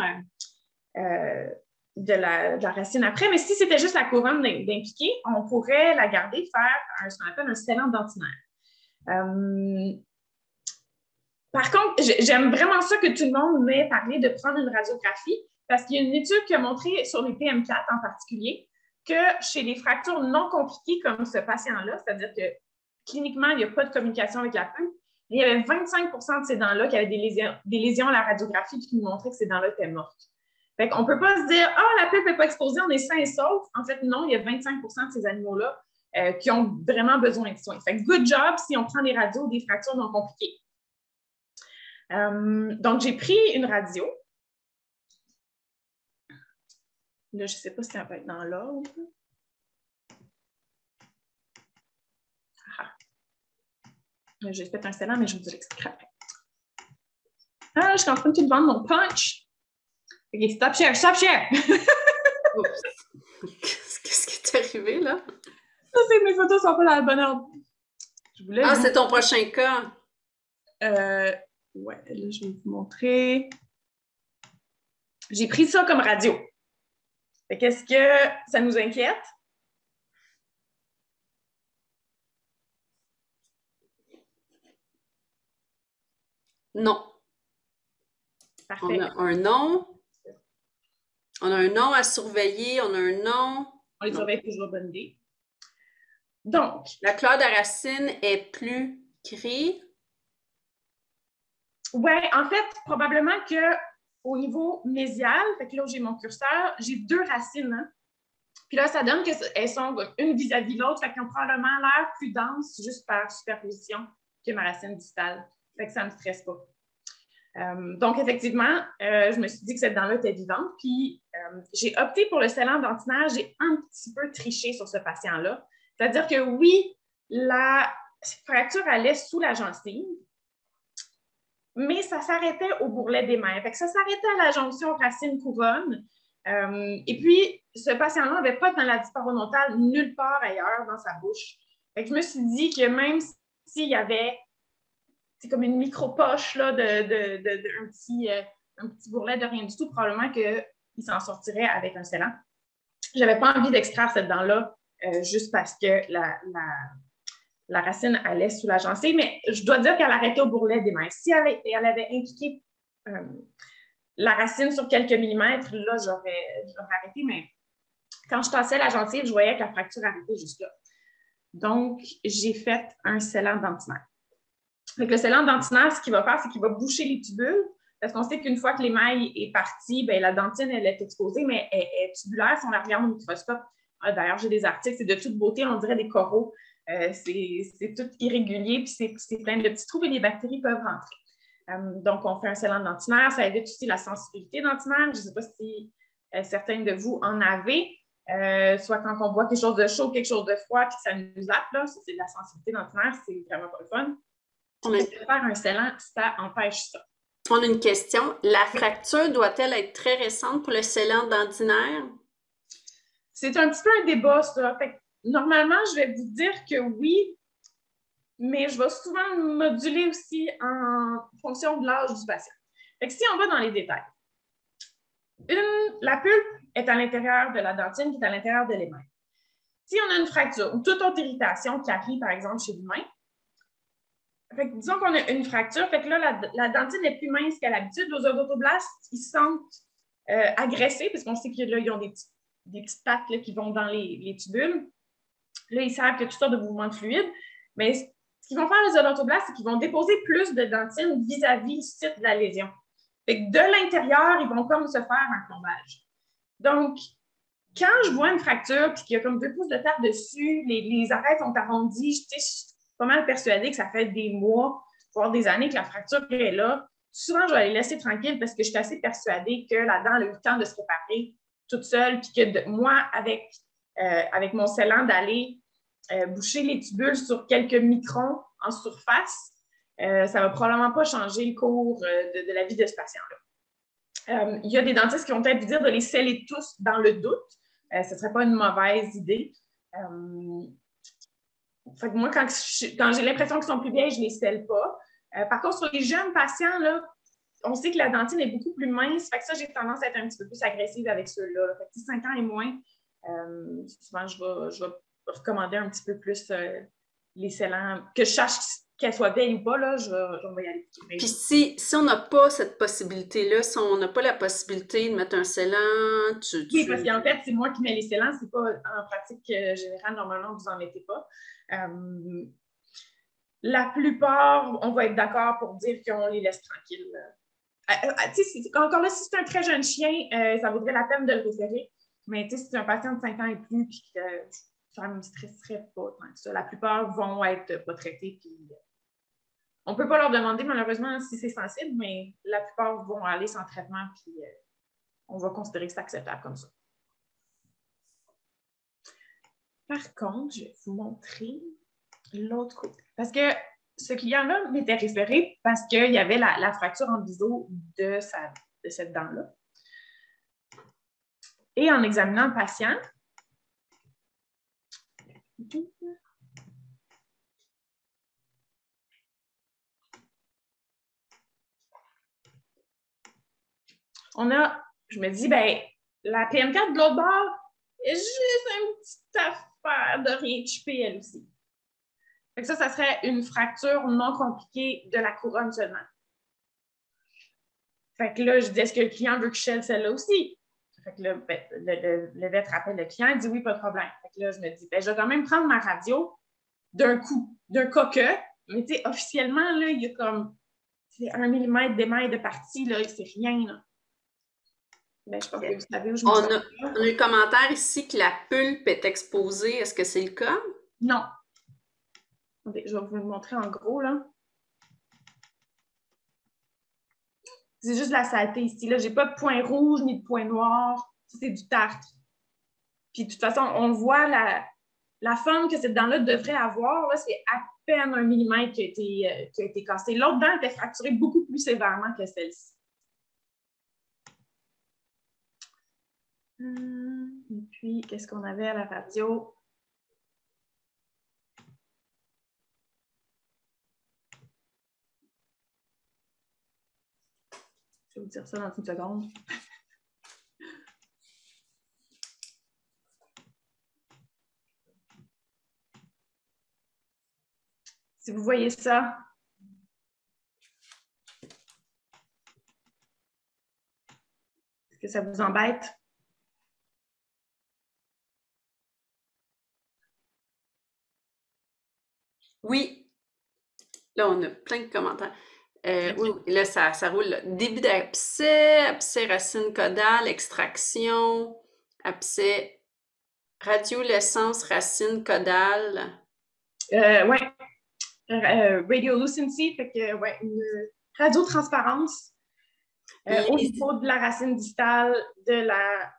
de la racine après. Mais si c'était juste la couronne d'impliqué, on pourrait la garder, faire ce qu'on appelle un scellant dentinaire. Par contre, j'aime vraiment ça que tout le monde m'ait parlé de prendre une radiographie parce qu'il y a une étude qui a montré sur les PM4 en particulier que chez les fractures non compliquées comme ce patient-là, c'est-à-dire que cliniquement, il n'y a pas de communication avec la pulpe, il y avait 25 de ces dents-là qui avaient des lésions à la radiographie qui nous montraient que ces dents-là étaient mortes. Fait qu'on ne peut pas se dire « Ah, la pulpe n'est pas exposée, on est sain et sauf ». En fait, non, il y a 25 de ces animaux-là qui ont vraiment besoin de soins. Fait que good job si on prend des radios des fractures non compliquées. Donc, j'ai pris une radio. Là, je ne sais pas si ça va être dans l'ordre. J'ai fait un scellant, mais je vous l'expliquerai après. Ah, je suis en train de tout vendre mon punch. OK, stop share, stop share! Qu'est-ce qui est arrivé, là? Ça, c'est mes photos sont pas dans le bon ordre. C'est ton prochain cas. Ouais, là, je vais vous montrer. J'ai pris ça comme radio. Qu'est-ce que ça nous inquiète? Non. Parfait. On a un nom. On a un nom à surveiller. On a un nom. On les surveille toujours, bonne idée. Donc. La couleur de la racine est plus gris. Oui, en fait, probablement qu'au niveau mésial, fait que là où j'ai mon curseur, j'ai deux racines. Hein? Puis là, ça donne qu'elles sont une vis-à-vis l'autre, fait qu'elles ont probablement l'air plus denses juste par superposition que ma racine distale. Fait que ça ne me stresse pas. Donc, effectivement, je me suis dit que cette dent-là était vivante. Puis, j'ai opté pour le scellant dentinaire. J'ai un petit peu triché sur ce patient-là. C'est-à-dire que oui, la fracture allait sous la gencive, mais ça s'arrêtait au bourrelet des mains. Fait que ça s'arrêtait à la jonction racine-couronne. Et puis, ce patient-là n'avait pas de maladie parodontale nulle part ailleurs dans sa bouche. Fait que je me suis dit que même s'il y avait c'est comme une micro-poche là, un petit bourrelet de rien du tout, probablement qu'il s'en sortirait avec un scellant. Je n'avais pas envie d'extraire cette dent-là juste parce que la racine allait sous la gencive, mais je dois dire qu'elle arrêtait au bourrelet des mains. Si elle avait impliqué la racine sur quelques millimètres, là, j'aurais arrêté, mais quand je tassais la gencive, je voyais que la fracture arrêtait juste là. Donc, j'ai fait un scellant dentinaire. Fait que le scellant dentinaire, ce qu'il va faire, c'est qu'il va boucher les tubules, parce qu'on sait qu'une fois que l'émail est parti, bien, la dentine, elle est exposée, mais elle est tubulaire si on la regarde au microscope. D'ailleurs, j'ai des articles, c'est de toute beauté, on dirait des coraux. C'est tout irrégulier, puis c'est plein de petits trous et les bactéries peuvent rentrer. Donc, on fait un scellant dentinaire. Ça évite aussi la sensibilité dentinaire. Je ne sais pas si certains de vous en avez. Soit quand on boit quelque chose de chaud, quelque chose de froid, puis ça nous zappe, là, ça, c'est de la sensibilité dentinaire, c'est vraiment pas le fun. Faire un scellant, ça empêche ça. On a une question. La fracture doit-elle être très récente pour le scellant dentinaire? C'est un petit peu un débat, ça. Fait que, normalement, je vais vous dire que oui, mais je vais souvent moduler aussi en fonction de l'âge du patient. Fait que si on va dans les détails, la pulpe est à l'intérieur de la dentine qui est à l'intérieur de l'émail. Si on a une fracture ou toute autre irritation qui arrive, par exemple, chez l'humain, fait que disons qu'on a une fracture, fait que là, la dentine est plus mince qu'à l'habitude. Les odontoblastes, ils se sentent agressés parce qu'on sait qu'ils ont des petites pattes là, qui vont dans les tubules. Là, ils savent qu'il y a toutes sortes de mouvements de fluide. Mais ce qu'ils vont faire les odontoblastes, c'est qu'ils vont déposer plus de dentine vis-à-vis du site de la lésion. Fait que de l'intérieur, ils vont comme se faire un plombage. Donc, quand je vois une fracture puis qu'il y a comme 2 pouces de terre dessus, les arêtes sont arrondies, je suis pas mal persuadée que ça fait des mois, voire des années que la fracture est là. Souvent, je vais les laisser tranquilles parce que je suis assez persuadée que la dent a eu le temps de se réparer toute seule, puis que moi, avec mon scellant, d'aller boucher les tubules sur quelques microns en surface, ça ne va probablement pas changer le cours de la vie de ce patient-là. Il y a des dentistes qui vont peut-être vous dire de les sceller tous dans le doute. Ce ne serait pas une mauvaise idée. Fait que moi, quand j'ai l'impression qu'ils sont plus vieilles, je ne les scelle pas. Par contre, sur les jeunes patients, là, on sait que la dentine est beaucoup plus mince. Fait que ça, j'ai tendance à être un petit peu plus agressive avec ceux-là. Fait que 5 ans et moins, souvent, je vais recommander un petit peu plus les scellants. Que je sache qu'elles soient vieilles ou pas, là, je vais y aller. Puis si on n'a pas cette possibilité-là, si on n'a pas la possibilité de mettre un scellant, Oui, parce qu'en fait, c'est moi qui mets les scellants. C'est pas en pratique générale, normalement, vous n'en mettez pas. La plupart, on va être d'accord pour dire qu'on les laisse tranquilles. Encore là, si c'est un très jeune chien, ça vaudrait la peine de le référer. Mais si c'est un patient de 5 ans et plus, puis que ça ne me stresserait pas tant que ça. La plupart vont être pas traités. Puis, on ne peut pas leur demander, malheureusement, si c'est sensible, mais la plupart vont aller sans traitement, puis on va considérer que c'est acceptable comme ça. Par contre, je vais vous montrer l'autre côté. Parce que ce client-là m'était référé parce qu'il y avait la fracture en biseau de cette dent-là. Et en examinant le patient, je me dis, la PM4 de l'autre bord est juste une petite affaire de rien chipper elle aussi. Fait que ça serait une fracture non compliquée de la couronne seulement. Fait que là, je dis, est-ce que le client veut que je scelle celle-là aussi? Fait que là, le vet rappelle le client, il dit oui, pas de problème. Fait que là, je me dis, je vais quand même prendre ma radio d'un coup, d'un coque, mais tu sais, officiellement, là, il y a comme 1 mm d'émail de partie, là, c'est rien, là. Je pense que vous savez où je me on a un commentaire ici que la pulpe est exposée. Est-ce que c'est le cas? Non. Je vais vous le montrer en gros, là. C'est juste de la saleté ici. Là, j'ai pas de point rouge ni de point noir. C'est du tartre. Puis, de toute façon, on voit la forme que cette dent-là devrait avoir. Là, c'est à peine 1 mm qui a été cassé. L'autre dent était fracturée beaucoup plus sévèrement que celle-ci. Et puis, qu'est-ce qu'on avait à la radio? Je vais vous dire ça dans une seconde. Si vous voyez ça, est-ce que ça vous embête? Oui. Là, on a plein de commentaires. Oui, là, ça roule. Là. Début d'abcès, abcès racine caudale, extraction, abcès radiolescence racine caudale. Oui. Radiolucency, fait que, ouais, une radiotransparence au niveau de la racine distale de la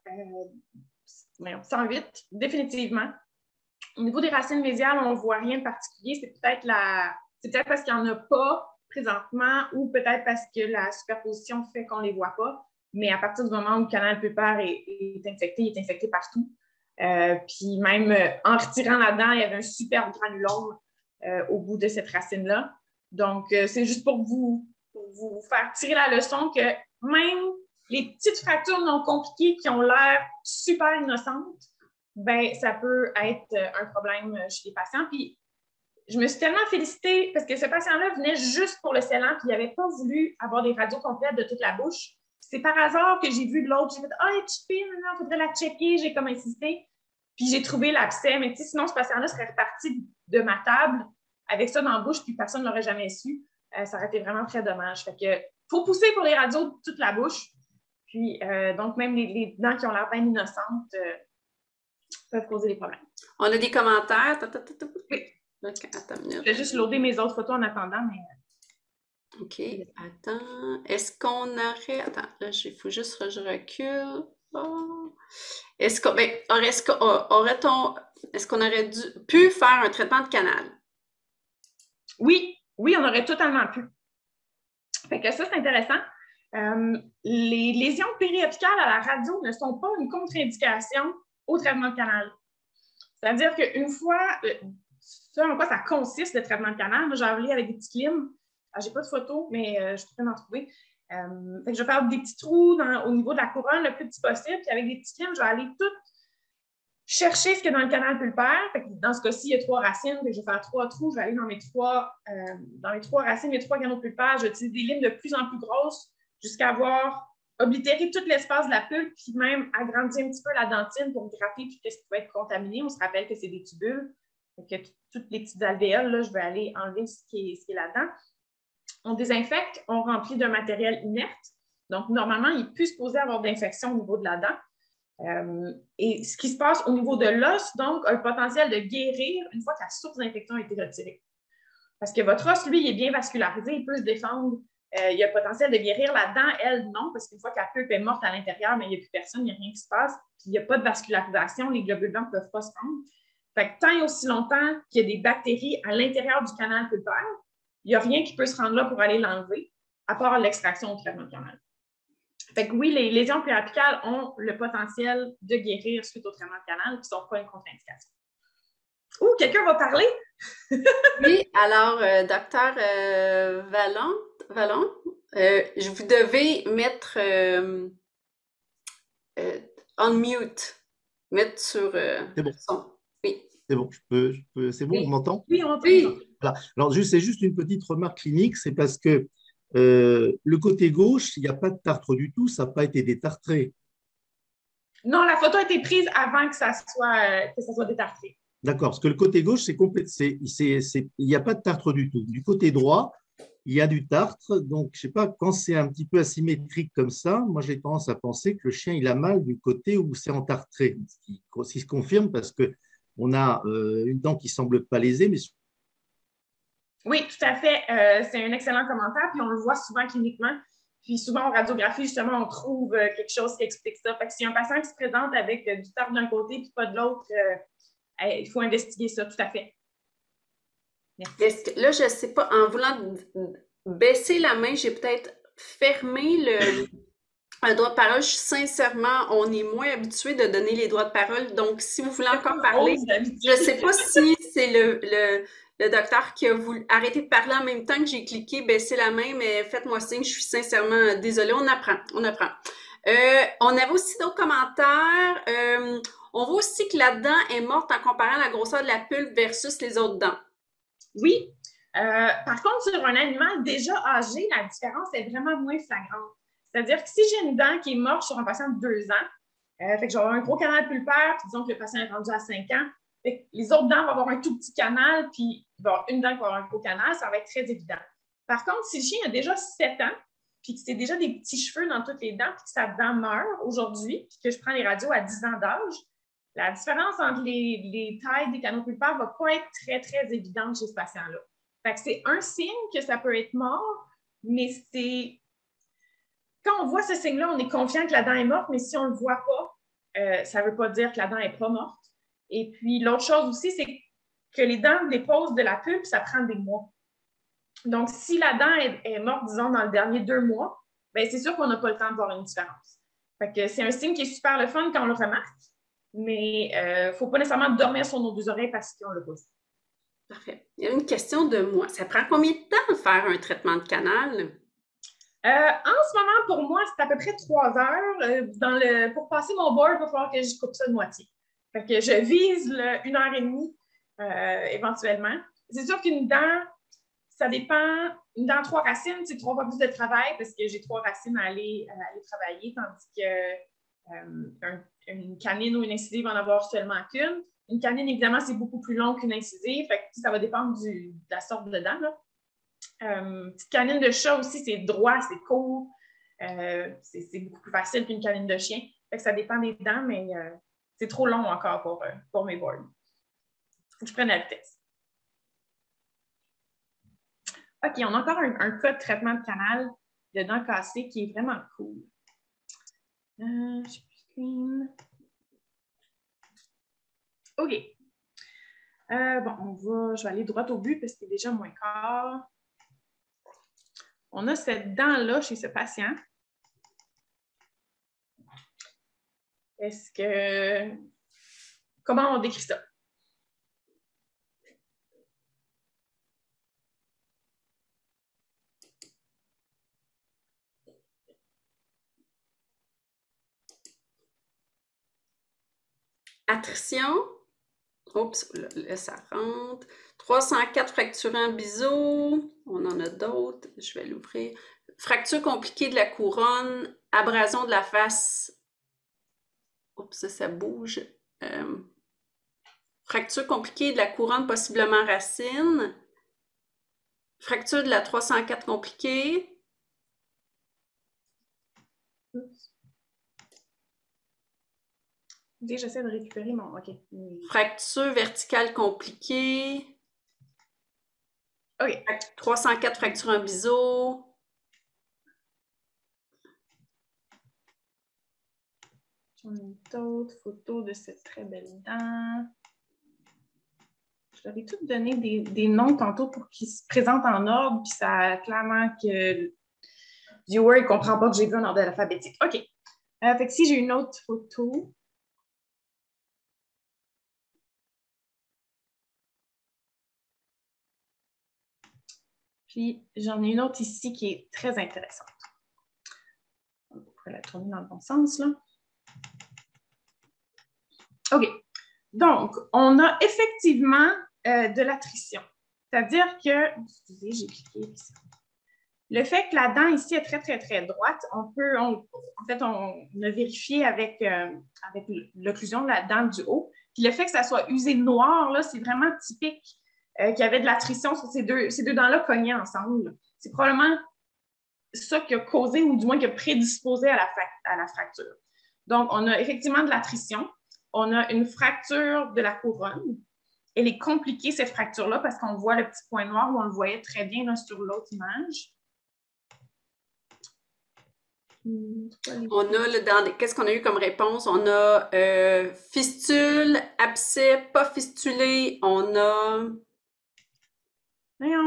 108, définitivement. Au niveau des racines médiales, on ne voit rien de particulier. C'est peut-être parce qu'il n'y en a pas présentement ou peut-être parce que la superposition fait qu'on ne les voit pas. Mais à partir du moment où le canal pulpaire est infecté, il est infecté partout. Puis même en retirant la dent, il y avait un super granulome au bout de cette racine-là. Donc, c'est juste pour vous faire tirer la leçon que même les petites fractures non compliquées qui ont l'air super innocentes, ça peut être un problème chez les patients. Puis, je me suis tellement félicitée parce que ce patient-là venait juste pour le scellant puis il n'avait pas voulu avoir des radios complètes de toute la bouche. C'est par hasard que j'ai vu l'autre. J'ai fait « Ah, elle est chippée, maintenant, il faudrait la checker. » J'ai comme insisté. Puis, j'ai trouvé l'abcès. Mais sinon, ce patient-là serait reparti de ma table avec ça dans la bouche, puis personne ne l'aurait jamais su. Ça aurait été vraiment très dommage. Fait que faut pousser pour les radios toute la bouche. Puis, donc, même les dents qui ont l'air bien innocentes peuvent causer des problèmes. On a des commentaires. Oui. Okay, attends une minute. Je vais juste loader mes autres photos en attendant, mais... OK, attends. Est-ce qu'on aurait... Attends, là, il faut juste que je recule. Oh. Est-ce qu'on aurait pu faire un traitement de canal? Oui, on aurait totalement pu. Fait que ça, c'est intéressant. Les lésions périapicales à la radio ne sont pas une contre-indication au traitement de canal. C'est-à-dire qu'une fois, ça en quoi ça consiste, le traitement de canal, moi, j'ai enlevé avec des petits limes. Je n'ai pas de photo, mais je pourrais m'en trouver. Fait que je vais faire des petits trous au niveau de la couronne le plus petit possible. Puis avec des petits limes, je vais aller tout chercher ce qu'il y a dans le canal pulpaire. Fait que dans ce cas-ci, il y a 3 racines. Fait que je vais faire 3 trous. Je vais aller dans mes 3 racines, mes 3 canaux pulpaires. Je vais utiliser des limes de plus en plus grosses jusqu'à avoir oblitéré tout l'espace de la pulpe, puis même agrandir un petit peu la dentine pour gratter tout ce qui peut être contaminé. On se rappelle que c'est des tubules. Fait que toutes les petites alvéoles, là, je vais aller enlever ce qui est là-dedans. On désinfecte, on remplit d'un matériel inerte. Donc, normalement, il peut se poser avoir d'infection au niveau de la dent. Et ce qui se passe au niveau de l'os, donc, a le potentiel de guérir une fois que la source d'infection a été retirée. Parce que votre os, lui, il est bien vascularisé, il peut se défendre. Il y a le potentiel de guérir la dent, elle, non, parce qu'une fois que la pulpe est morte à l'intérieur, mais il n'y a plus personne, il n'y a rien qui se passe, puis il n'y a pas de vascularisation, les globules blancs ne peuvent pas se rendre. Fait que tant et aussi longtemps qu'il y a des bactéries à l'intérieur du canal pulpaire, il n'y a rien qui peut se rendre là pour aller l'enlever, à part l'extraction au traitement de canal. Fait que oui, les lésions périapicales ont le potentiel de guérir suite au traitement de canal, qui ne sont pas une contre-indication. Ouh, quelqu'un va parler? Oui, alors, docteur Vallon, je vous devais mettre on mute, mettre sur c'est bon. son. Oui. C'est bon, c'est bon, Oui. on m'entend? Oui, on m'entend. Oui. Voilà. Alors, c'est juste une petite remarque clinique, c'est parce que le côté gauche, il n'y a pas de tartre du tout, ça n'a pas été détartré. Non, la photo a été prise avant que ça soit détartré. D'accord, parce que le côté gauche, il n'y a pas de tartre du tout. Du côté droit, il y a du tartre. Donc, je ne sais pas, quand c'est un petit peu asymétrique comme ça, moi, j'ai tendance à penser que le chien, il a mal du côté où c'est entartré. Ce qui se confirme parce qu'on a une dent qui ne semble pas lésée, mais... Oui, tout à fait. C'est un excellent commentaire, puis on le voit souvent cliniquement. Puis souvent, en radiographie, justement, on trouve quelque chose qui explique ça. Fait que si un patient qui se présente avec du tartre d'un côté puis pas de l'autre, il faut investiguer ça, tout à fait. Merci. Là, je ne sais pas, en voulant baisser la main, j'ai peut-être fermé le droit de parole. Sincèrement, on est moins habitué de donner les droits de parole. Donc, si vous voulez encore parler, je ne sais pas si c'est le docteur qui a voulu arrêter de parler en même temps que j'ai cliqué baisser la main, mais faites-moi signe, je suis sincèrement désolée. On apprend. On avait aussi d'autres commentaires. On voit aussi que la dent est morte en comparant la grosseur de la pulpe versus les autres dents. Oui. Par contre, sur un animal déjà âgé, la différence est vraiment moins flagrante. C'est-à-dire que si j'ai une dent qui est morte sur un patient de 2 ans, fait que je vais avoir un gros canal pulpaire, puis disons que le patient est rendu à 5 ans, fait que les autres dents vont avoir un tout petit canal, puis il va y avoir une dent qui va avoir un gros canal, ça va être très évident. Par contre, si le chien a déjà 7 ans, puis que c'est déjà des petits cheveux dans toutes les dents, puis que sa dent meurt aujourd'hui, puis que je prends les radios à 10 ans d'âge, la différence entre les tailles des canaux pulpaires ne va pas être très, très évidente chez ce patient-là. Fait que c'est un signe que ça peut être mort, mais c'est... Quand on voit ce signe-là, on est confiant que la dent est morte, mais si on ne le voit pas, ça ne veut pas dire que la dent n'est pas morte. Et puis, l'autre chose aussi, c'est que les dents déposent de la pulpe, ça prend des mois. Donc, si la dent est morte, disons, dans le dernier 2 mois, bien, c'est sûr qu'on n'a pas le temps de voir une différence. Fait que c'est un signe qui est super le fun quand on le remarque, mais il ne faut pas nécessairement dormir sur nos 2 oreilles parce qu'on l'a pas vu. Parfait. Il y a une question de moi. Ça prend combien de temps de faire un traitement de canal? En ce moment, pour moi, c'est à peu près 3 heures. Pour passer mon board, il va falloir que je coupe ça de moitié. Fait que je vise 1h30 éventuellement. C'est sûr qu'une dent, ça dépend. Une dent 3 racines, c'est 3 fois plus de travail parce que j'ai 3 racines à aller travailler, tandis qu'une canine ou une incisive va en avoir seulement qu'une. Une canine, évidemment, c'est beaucoup plus long qu'une incisive. Fait que, ça va dépendre de la sorte de dent. Là. Petite canine de chat aussi, c'est droit, c'est court. C'est beaucoup plus facile qu'une canine de chien. Fait que ça dépend des dents, mais c'est trop long encore pour mes boards. Faut que je prenne la vitesse. OK, on a encore un cas de traitement de canal de dents cassées qui est vraiment cool. Je suis plus screen. OK. Bon, je vais aller droit au but parce qu'il est déjà moins quart. On a cette dent-là chez ce patient. Comment on décrit ça? Attrition. Oups, là, ça rentre. 304 fracturants biseau. On en a d'autres. Je vais l'ouvrir. Fracture compliquée de la couronne. Abrasion de la face. Oups, ça bouge. Fracture compliquée de la couronne, possiblement racine. Fracture de la 304 compliquée. J'essaie de récupérer mon... OK. Fracture verticale compliquée. OK. 304 fractures en biseau. J'en ai d'autres photos de cette très belle dent. Je leur ai toutes donné des noms tantôt pour qu'ils se présentent en ordre, puis ça clairement que le viewer ne comprend pas que j'ai vu en ordre alphabétique. OK. Fait que si j'ai une autre photo. Puis j'en ai une autre ici qui est très intéressante. On pourrait la tourner dans le bon sens, là. OK. Donc, on a effectivement de l'attrition. C'est-à-dire que, excusez, j'ai cliqué ici. Le fait que la dent ici est très, très, très droite, en fait, on a vérifié avec l'occlusion de la dent du haut. Puis le fait que ça soit usé noir, là, c'est vraiment typique qu'il y avait de l'attrition sur ces deux dents-là cognées ensemble. C'est probablement ça qui a causé, ou du moins qui a prédisposé à la fracture. Donc, on a effectivement de l'attrition. On a une fracture de la couronne. Elle est compliquée, cette fracture-là, parce qu'on voit le petit point noir où on le voyait très bien là, sur l'autre image. On a, qu'est-ce qu'on a eu comme réponse? On a fistule, abcès, pas fistulé. On a...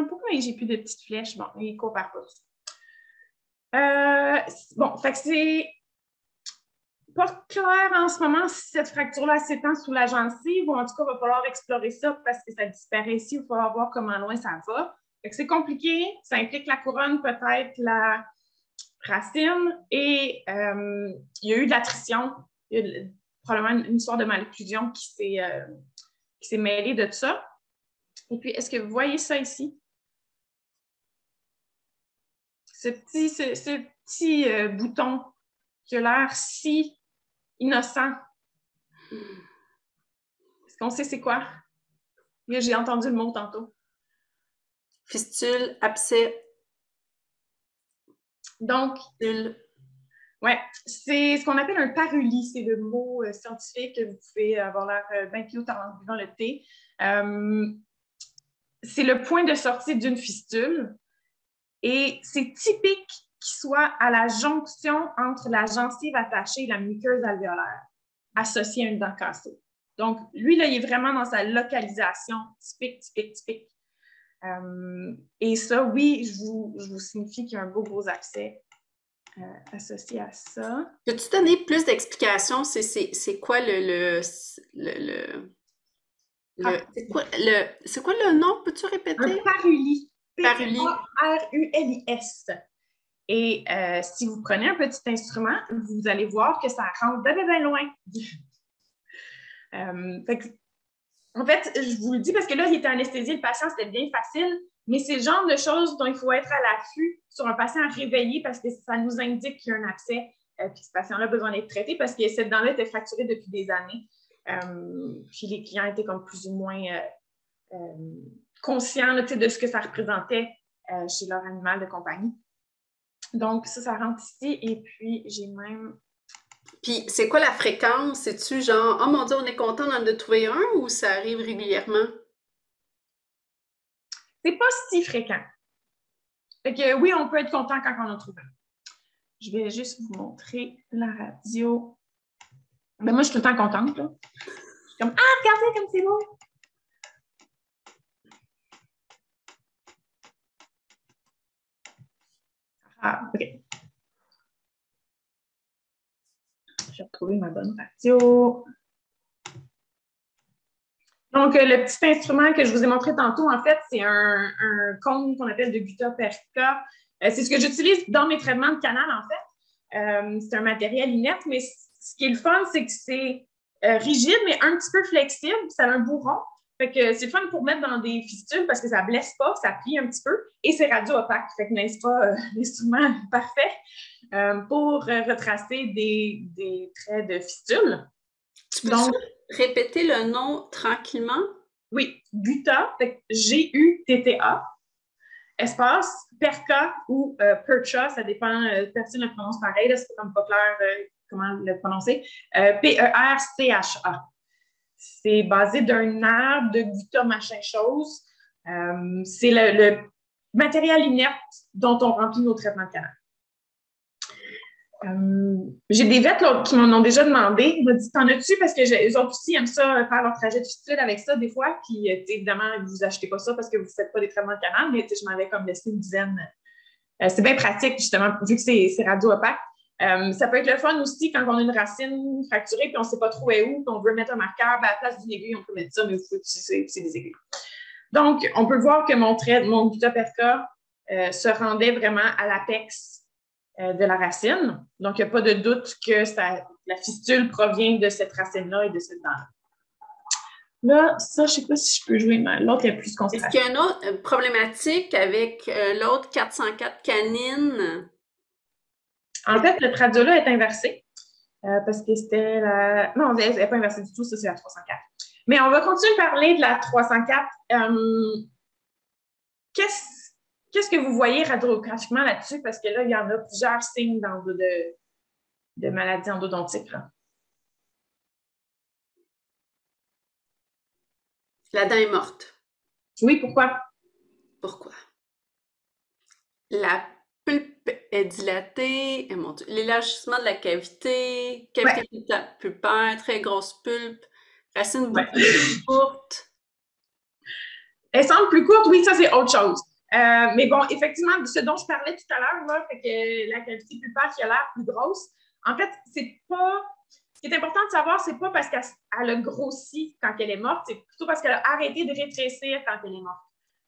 Pourquoi j'ai plus de petites flèches? Bon, il ne compare pas. Bon, fait que c'est pas clair en ce moment si cette fracture-là s'étend sous la gencive, ou en tout cas, il va falloir explorer ça parce que ça disparaît ici. Il va falloir voir comment loin ça va. Fait que c'est compliqué. Ça implique la couronne, peut-être la racine, et il y a eu de l'attrition. Il y a probablement une histoire de malocclusion qui s'est mêlée de tout ça. Et puis, est-ce que vous voyez ça ici? Ce petit bouton qui a l'air si innocent. Est-ce qu'on sait c'est quoi? J'ai entendu le mot tantôt. Fistule, abcès. Donc, ouais, c'est ce qu'on appelle un paruli. C'est le mot scientifique. Vous pouvez avoir l'air bien cute en buvant le thé. C'est le point de sortie d'une fistule. Et c'est typique qu'il soit à la jonction entre la gencive attachée et la muqueuse alvéolaire, associée à une dent cassée. Donc, lui, là, il est vraiment dans sa localisation typique. Et ça, oui, je vous signifie qu'il y a un beau abcès associé à ça. Peux-tu donner plus d'explications? C'est quoi c'est quoi le nom? Peux-tu répéter? Un paruli. Paruli. P-A-R-U-L-I-S. Et si vous prenez un petit instrument, vous allez voir que ça rentre bien loin. En fait, je vous le dis parce que là, il était anesthésié, le patient, c'était bien facile, mais c'est le genre de choses dont il faut être à l'affût sur un patient réveillé parce que ça nous indique qu'il y a un abcès, puis ce patient-là a besoin d'être traité parce que cette dent-là était fracturée depuis des années. Puis les clients étaient comme plus ou moins conscients là, de ce que ça représentait chez leur animal de compagnie. Donc, ça rentre ici. Et puis, j'ai même... Puis, c'est quoi la fréquence? C'est-tu genre, oh mon Dieu, on est content d'en trouver un ou ça arrive régulièrement? C'est pas si fréquent. Fait que oui, on peut être content quand on en trouve un. Je vais juste vous montrer la radio. Ben moi, je suis tout le temps contente, là. Je suis comme, ah, regardez comme c'est beau! Ah, OK. Je vais retrouver ma bonne radio. Donc, le petit instrument que je vous ai montré tantôt, en fait, c'est un cône qu'on appelle de Gutta Perca. C'est ce que j'utilise dans mes traitements de canal, en fait. C'est un matériel inerte, mais ce qui est le fun, c'est que c'est rigide, mais un petit peu flexible. Ça a un bourron. Fait que c'est le fun pour mettre dans des fistules parce que ça ne blesse pas, ça plie un petit peu. Et c'est radio-opaque. Fait que n'est-ce pas l'instrument parfait pour retracer des traits de fistule. Tu peux répéter le nom tranquillement? Oui, Gutta, G-U-T-T-A, espace, Perca ou Percha, ça dépend, personne le prononce pareil, là, c'est comme pas clair comment le prononcer, P-E-R-C-H-A. C'est basé d'un arbre de Gutta machin chose. C'est le matériel inerte dont on remplit nos traitements de canal. J'ai des vêtres là, qui m'en ont déjà demandé. Ils m'ont dit, t'en as-tu? Parce que eux autres aussi aiment ça, faire leur trajet de fistule avec ça des fois. Puis, évidemment, vous achetez pas ça parce que vous ne faites pas des traitements de canal, mais je m'avais comme laissé une dizaine. C'est bien pratique, justement, vu que c'est radio-opaque. Ça peut être le fun aussi quand on a une racine fracturée puis on ne sait pas trop où, puis on veut mettre un marqueur. Ben, à la place d'une aiguille, on peut mettre ça, mais vous pouvez utiliser c'est des aiguilles. Donc, on peut voir que mon Gutta Perca se rendait vraiment à l'apex de la racine. Donc, il n'y a pas de doute que la fistule provient de cette racine-là et de cette dent-là. Là, ça, je ne sais pas si je peux jouer, mais l'autre est plus concentré. Est-ce qu'il y a une autre problématique avec l'autre 404 canine? En fait, le Tradiola est inversé parce que c'était la... Non, elle n'est pas inversée du tout, ça, c'est la 304. Mais on va continuer de parler de la 304. Qu'est-ce que vous voyez radiographiquement là-dessus? Parce que là, il y en a plusieurs signes de maladies endodontiques. Là. La dent est morte. Oui, pourquoi? Pourquoi? La pulpe est dilatée. Oh mon Dieu. L'élargissement de la cavité pulpaire, très grosse pulpe, racine beaucoup plus courte. Elle semble plus courte, oui, ça, c'est autre chose. Mais bon, effectivement, ce dont je parlais tout à l'heure, là, fait que la cavité pulpaire qui a l'air plus grosse, en fait, c'est pas... Ce qui est important de savoir, c'est pas parce qu'elle a grossi quand elle est morte, c'est plutôt parce qu'elle a arrêté de rétrécir quand elle est morte.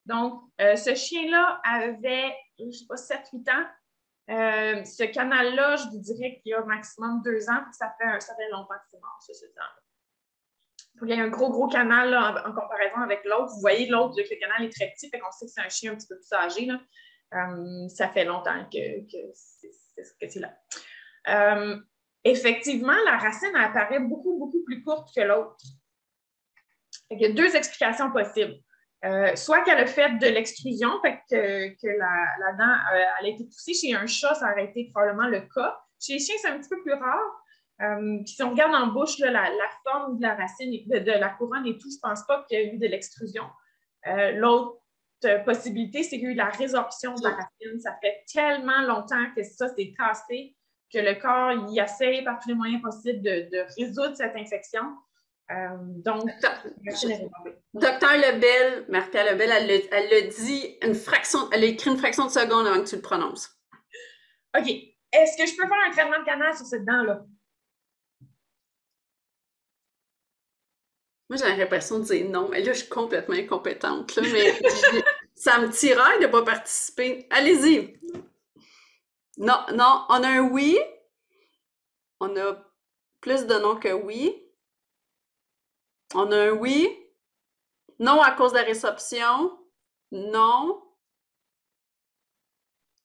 Donc, ce chien-là avait, je ne sais pas, 7-8 ans. Ce canal-là, je vous dirais qu'il y a au maximum 2 ans, puis ça fait longtemps que c'est mort, ce temps-là. Il y a un gros canal là, en comparaison avec l'autre. Vous voyez, l'autre, le canal est très petit, fait qu'on sait que c'est un chien un petit peu plus âgé. Là. Ça fait longtemps que c'est là. Effectivement, la racine apparaît beaucoup plus courte que l'autre. Il y a 2 explications possibles. Soit qu'elle a fait de l'extrusion, fait que la dent elle a été poussée. Chez un chat, ça aurait été probablement le cas. Chez les chiens, c'est un petit peu plus rare. Puis si on regarde en bouche là, la forme de la racine, de la couronne et tout, je ne pense pas qu'il y a eu de l'extrusion. L'autre possibilité, c'est qu'il y a eu de la résorption de la racine. Ça fait tellement longtemps que ça s'est cassé que le corps il essaie par tous les moyens possibles de résoudre cette infection. Donc, Docteur Lebel, Marie-Pierre Lebel, elle l'a dit elle a écrit une fraction de seconde avant que tu le prononces. OK. Est-ce que je peux faire un traitement de canal sur cette dent-là? Moi, j'ai l'impression de dire non, mais là, je suis complètement incompétente. Là, mais ça me tiraille de ne pas participer. Allez-y! Non, on a un oui. On a plus de non que oui. On a un oui. Non à cause de la résorption. Non.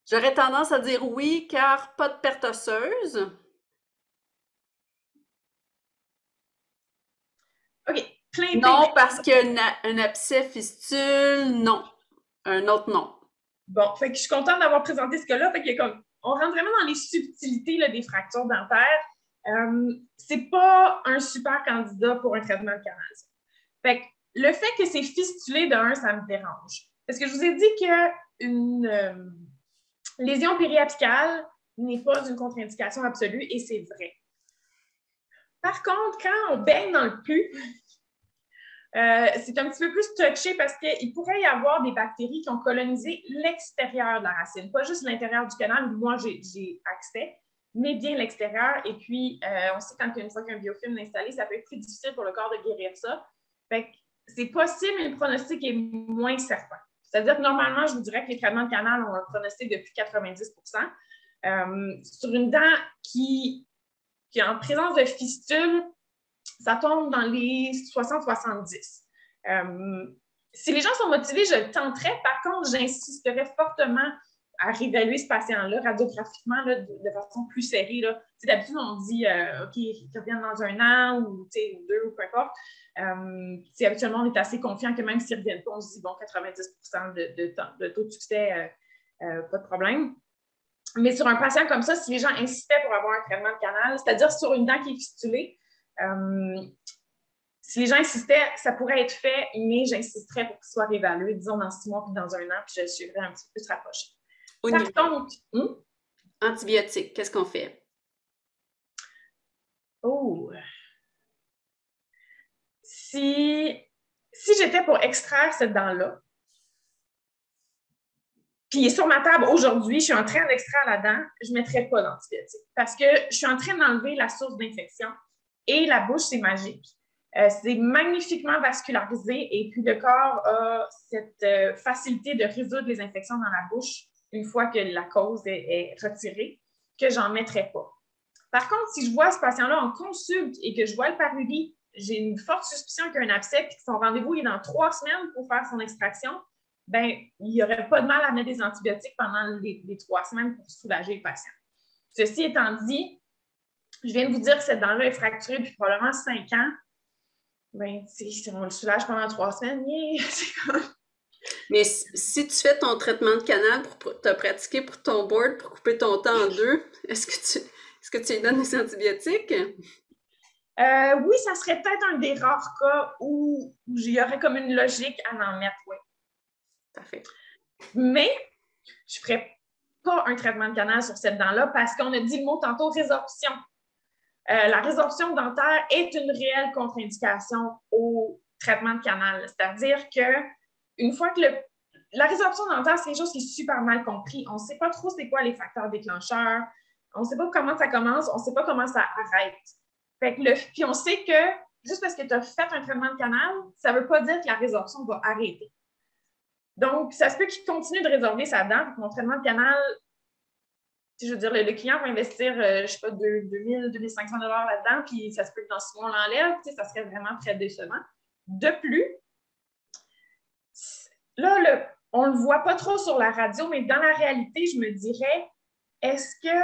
J'aurais tendance à dire oui, car pas de perte osseuse. plein Non, parce qu'un abcès fistule, non. Un autre, non. Bon, fait que je suis contente d'avoir présenté ce cas-là. Fait que on rentre vraiment dans les subtilités là, des fractures dentaires. C'est pas un super candidat pour un traitement de canal. Fait que le fait que c'est fistulé ça me dérange. Parce que je vous ai dit qu'une lésion périapicale n'est pas une contre-indication absolue et c'est vrai. Par contre, quand on baigne dans le pus, c'est un petit peu plus touché parce qu'il pourrait y avoir des bactéries qui ont colonisé l'extérieur de la racine, pas juste l'intérieur du canal où moi j'ai accès, mais bien l'extérieur. Et puis, on sait qu'une fois qu'un biofilm est installé, ça peut être plus difficile pour le corps de guérir ça. Fait que c'est possible, mais le pronostic est moins certain. C'est-à-dire que normalement, je vous dirais que les traitements de canal ont un pronostic de plus de 90%. Sur une dent qui est en présence de fistules, ça tombe dans les 60-70. Si les gens sont motivés, je le tenterais. Par contre, j'insisterais fortement à réévaluer ce patient-là radiographiquement là, de façon plus serrée. D'habitude, on dit OK, ils reviennent dans 1 an ou 2 ou peu importe. Habituellement, on est assez confiant que même s'ils ne reviennent pas, on se dit bon, 90% de taux de succès, pas de problème. Mais sur un patient comme ça, si les gens insistaient pour avoir un traitement de canal, c'est-à-dire sur une dent qui est fistulée, si les gens insistaient, ça pourrait être fait, mais j'insisterais pour qu'il soit réévalué, disons, dans 6 mois puis dans 1 an, puis je suivrais un petit peu plus rapproché. Par contre, antibiotiques, qu'est-ce qu'on fait? Oh! Si j'étais pour extraire cette dent-là, puis il est sur ma table aujourd'hui, je suis en train d'extraire la dent, je ne mettrais pas d'antibiotiques parce que je suis en train d'enlever la source d'infection et la bouche, c'est magique. C'est magnifiquement vascularisé et puis le corps a cette facilité de résoudre les infections dans la bouche une fois que la cause est retirée, que j'en mettrais pas. Par contre, si je vois ce patient-là en consulte et que je vois le paruri, j'ai une forte suspicion qu'il y a un abcès et que son rendez-vous est dans 3 semaines pour faire son extraction, ben il n'y aurait pas de mal à mettre des antibiotiques pendant les 3 semaines pour soulager le patient. Ceci étant dit, je viens de vous dire que cette dent-là est fracturée depuis probablement 5 ans. Ben, si on le soulage pendant 3 semaines, c'est comme... Mais si tu fais ton traitement de canal pour te pratiquer pour ton board, pour couper ton temps en 2, est-ce que tu lui donnes des antibiotiques? Oui, ça serait peut-être un des rares cas où il y aurait comme une logique à en mettre, oui. Parfait. Mais je ne ferais pas un traitement de canal sur cette dent-là parce qu'on a dit le mot tantôt, résorption. La résorption dentaire est une réelle contre-indication au traitement de canal. C'est-à-dire qu'une fois que la résorption dentaire, c'est quelque chose qui est super mal compris. On ne sait pas trop c'est quoi les facteurs déclencheurs. On ne sait pas comment ça commence. On ne sait pas comment ça arrête. Puis on sait que juste parce que tu as fait un traitement de canal, ça ne veut pas dire que la résorption va arrêter. Donc, ça se peut qu'il continue de résorber sa dent. Mon traitement de canal, je veux dire, le client va investir, je ne sais pas, 2000, 2500 $ là-dedans, puis ça se peut que dans 6 mois, on l'enlève. Ça serait vraiment très décevant. De plus, là, on ne le voit pas trop sur la radio, mais dans la réalité, je me dirais, est-ce que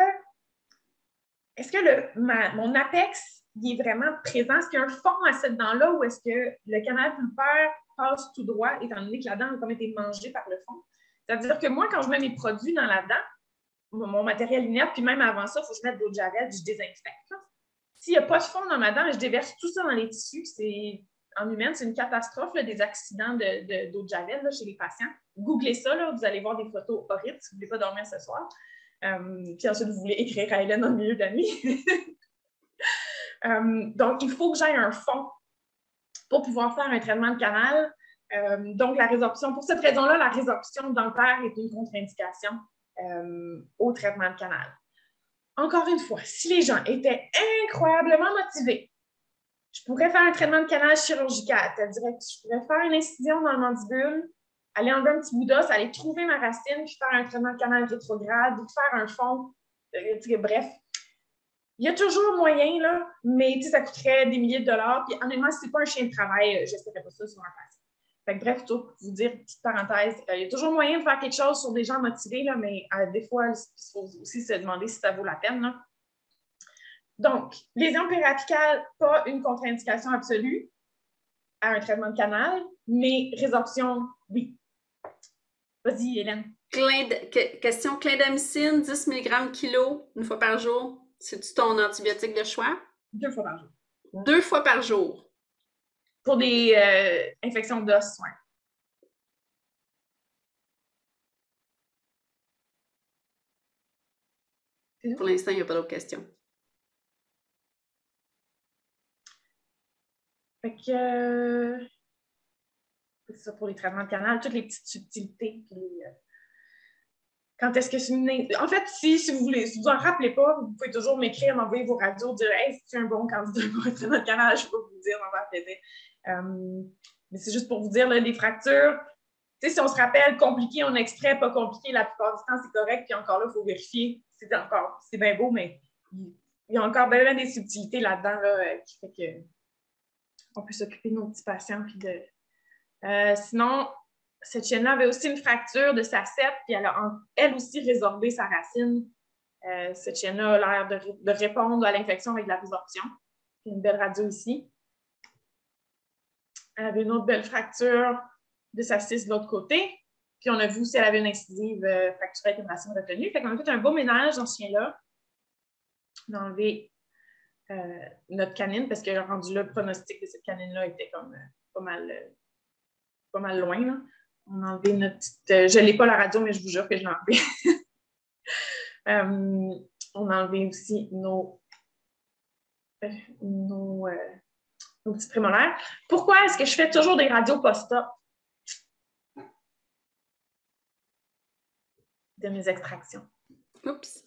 mon apex il est vraiment présent? Est-ce qu'il y a un fond à cette dent-là ou est-ce que le canal pulpaire passe tout droit, étant donné que la dent a comme été mangée par le fond? C'est-à-dire que moi, quand je mets mes produits dans la dent, mon matériel inerte, puis même avant ça, il faut que je mette de l'eau de javel, puis je désinfecte. S'il n'y a pas de fond dans ma dent, je déverse tout ça dans les tissus. En humaine, c'est une catastrophe, là, des accidents d'eau de javel là, chez les patients. Googlez ça, là, vous allez voir des photos horribles si vous ne voulez pas dormir ce soir. Puis ensuite, vous voulez écrire à Hélène en milieu de la nuit. Donc, il faut que j'aille un fond pour pouvoir faire un traitement de canal. Donc, la résorption, pour cette raison-là, la résorption dentaire est une contre-indication au traitement de canal. Encore une fois, si les gens étaient incroyablement motivés, je pourrais faire un traitement de canal chirurgical, c'est-à-dire que je pourrais faire une incision dans le mandibule, aller enlever un petit bout d'os, aller trouver ma racine, puis faire un traitement de canal rétrograde, faire un fond, bref. Il y a toujours moyen, là, mais ça coûterait des milliers de dollars. Puis honnêtement, si ce n'est pas un chien de travail, je ne ferais pas ça sur un patient. Fait que, bref, tout pour vous dire, petite parenthèse, il y a toujours moyen de faire quelque chose sur des gens motivés, là, mais des fois, il faut aussi se demander si ça vaut la peine. Là. Donc, lésion périapicale, pas une contre-indication absolue. à un traitement de canal, mais résorption, oui. Vas-y, Hélène. Question clindamycine, 10 mg kilo, une fois par jour. C'est-tu ton antibiotique de choix? 2 fois par jour. 2 fois par jour. Pour des infections d'os, ouais. Pour l'instant, il n'y a pas d'autres questions. Fait que c'est ça pour les traitements de canal, toutes les petites subtilités. Puis quand est-ce que c'est une... En fait, si vous voulez, si vous en rappelez pas, vous pouvez toujours m'écrire, m'envoyer vos radios, dire hey, c'est un bon candidat pour un traitement de canal, je peux vous dire, on va répéter. Mais c'est juste pour vous dire, là, les fractures, tu sais, si on se rappelle, compliqué, on extrait, pas compliqué, la plupart du temps, c'est correct, puis encore là, il faut vérifier. C'est bien beau, mais il y a encore bien des subtilités là-dedans là, qui fait que on peut s'occuper de nos petits patients. Puis sinon, cette chienne-là avait aussi une fracture de sa cèpe, puis elle a elle aussi résorbé sa racine. Cette chienne-là a l'air de répondre à l'infection avec de la résorption. Il y a une belle radio ici. Elle avait une autre belle fracture de sa cisse de l'autre côté. Puis on a vu aussi elle avait une incisive fracturée avec une racine retenue. Fait qu'on a fait un beau ménage dans ce chien-là. On a enlevé notre canine parce que rendu là, le pronostic de cette canine-là était comme pas mal loin. Là. On a enlevé notre petite... je n'ai pas la radio, mais je vous jure que je l'ai enlevé. On a enlevé aussi nos petits prémolaires. Pourquoi est-ce que je fais toujours des radios post-op de mes extractions? Oups.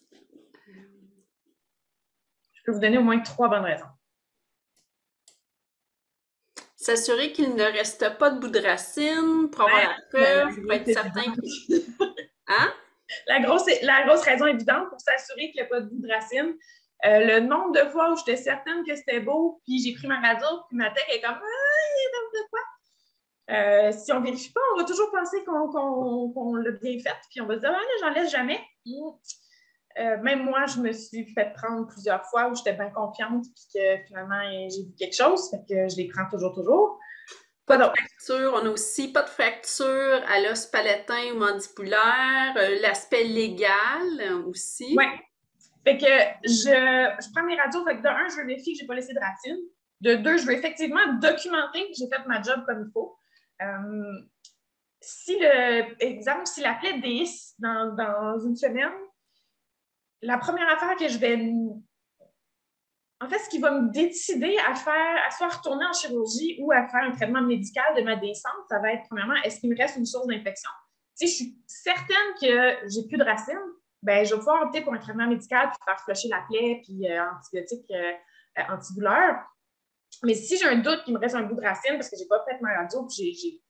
Je peux vous donner au moins 3 bonnes raisons. S'assurer qu'il ne reste pas de bout de racine pour avoir la preuve, pour être certain qu'il... Hein? La grosse raison évidente pour s'assurer qu'il n'y a pas de bout de racine. Le nombre de fois où j'étais certaine que c'était beau, puis j'ai pris ma radio, puis ma tech est comme « Ah, il y a de quoi? » Si on ne vérifie pas, on va toujours penser qu'on l'a bien fait, puis on va se dire « Ah, là, j'en laisse jamais. » Même moi, je me suis fait prendre plusieurs fois où j'étais bien confiante puis que finalement, j'ai vu quelque chose, fait que je les prends toujours. Pas de fracture. On a aussi pas de fracture à l'os palatin ou mandibulaire. L'aspect légal aussi. Oui. Fait que je prends mes radios. Fait que de 1, je vérifie que je n'ai pas laissé de racine. De 2, je veux effectivement documenter que j'ai fait ma job comme il faut. Si la plaie déhisse dans une semaine, la première affaire que je vais... En fait, ce qui va me décider à soit retourner en chirurgie ou à faire un traitement médical de ma descente, ça va être, premièrement, est-ce qu'il me reste une source d'infection? Si je suis certaine que j'ai plus de racines, ben je vais pouvoir opter pour un traitement médical pour faire flusher la plaie, puis antibiotiques antidouleurs. Mais si j'ai un doute qu'il me reste un bout de racine parce que j'ai pas fait ma radio, puis